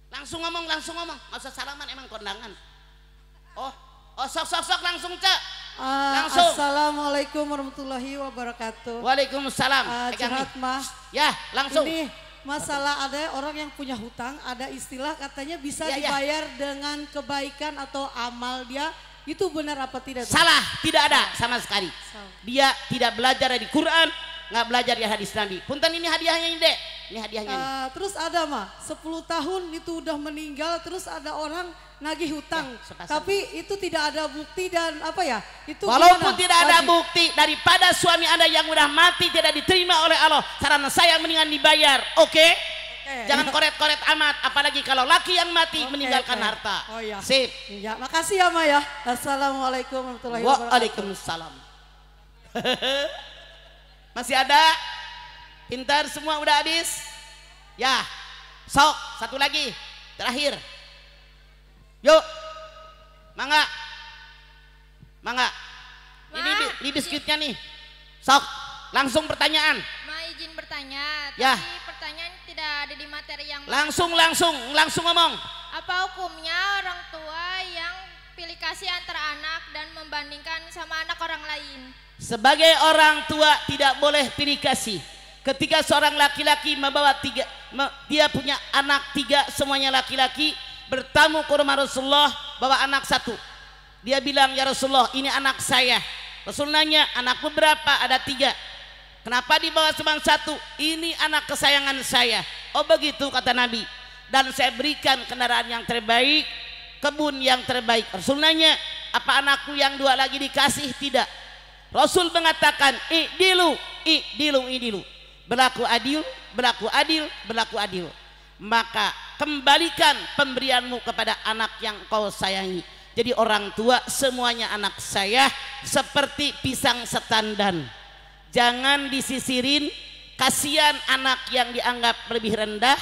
Langsung ngomong. Nggak usah salaman, emang kondangan. Oh, sok langsung, Cak. Langsung. Assalamualaikum warahmatullahi wabarakatuh. Waalaikumsalam. Curhat mah. Ya, langsung. Ini masalah ada orang yang punya hutang, ada istilah katanya bisa dibayar dengan kebaikan atau amal dia. Itu benar apa tidak? Salah, tidak ada sama sekali. Dia tidak belajar dari Quran, nggak belajar dari hadis Nabi. Punten ini hadiahnya ini, Dek. Ini hadiahnya. Terus ada mah 10 tahun itu udah meninggal, terus ada orang nagih hutang. Tapi itu tidak ada bukti dan apa ya? Itu walaupun gimana? tidak ada bukti, daripada suami Anda yang udah mati tidak diterima oleh Allah, saran saya mendingan dibayar. Oke? Jangan koret-koret amat, apalagi kalau laki yang mati meninggalkan harta. Oh iya. Sip. Ya, makasih ya Ma ya. Assalamualaikum warahmatullahi wabarakatuh. Waalaikumsalam. Masih ada? Pintar semua udah habis? Ya. Sok, satu lagi. Terakhir. Yuk. Mangga. Ini biskuitnya nih. Sok, langsung pertanyaan. Ma izin bertanya, Ya. tapi pertanyaan tidak ada di materi yang Langsung ngomong. Apa hukumnya orang tua yang pilih kasih antara anak dan membandingkan sama anak orang lain? Sebagai orang tua tidak boleh pilih kasih. Ketika seorang laki-laki membawa dia punya anak 3 semuanya laki-laki, bertamu ke rumah Rasulullah bawa anak 1. Dia bilang, ya Rasulullah ini anak saya. Rasul nanya, anakmu berapa? Ada 3. Kenapa dibawa cuma 1? Ini anak kesayangan saya. Oh begitu kata Nabi. Dan saya berikan kendaraan yang terbaik, kebun yang terbaik. Rasul nanya, apa anakku yang 2 lagi dikasih? Tidak. Rasul mengatakan, i'dilu. Berlaku adil. Maka kembalikan pemberianmu kepada anak yang kau sayangi. Jadi orang tua semuanya anak saya seperti pisang setandan. Jangan disisirin, kasihan anak yang dianggap lebih rendah,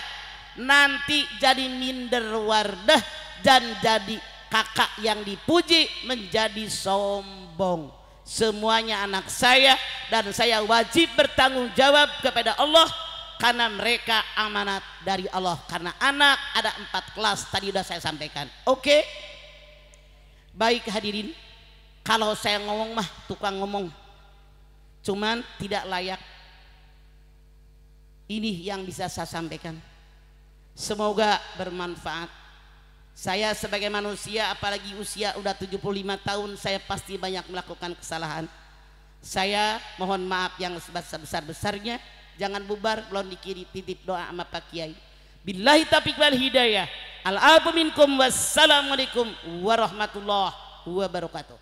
nanti jadi minder wardah dan jadi kakak yang dipuji menjadi sombong. Semuanya anak saya dan saya wajib bertanggung jawab kepada Allah karena mereka amanat dari Allah. Karena anak ada 4 kelas tadi sudah saya sampaikan. Oke? Baik hadirin, kalau saya ngomong mah tukang ngomong, cuman tidak layak. Ini yang bisa saya sampaikan. Semoga bermanfaat. Saya sebagai manusia, apalagi usia udah 75 tahun, saya pasti banyak melakukan kesalahan. Saya mohon maaf yang sebesar-besarnya. Jangan bubar, belum dikiri titip doa sama Pak Kiai. Billahi taufiq wal hidayah. Al-afu minkum wassalamualaikum warahmatullahi wabarakatuh.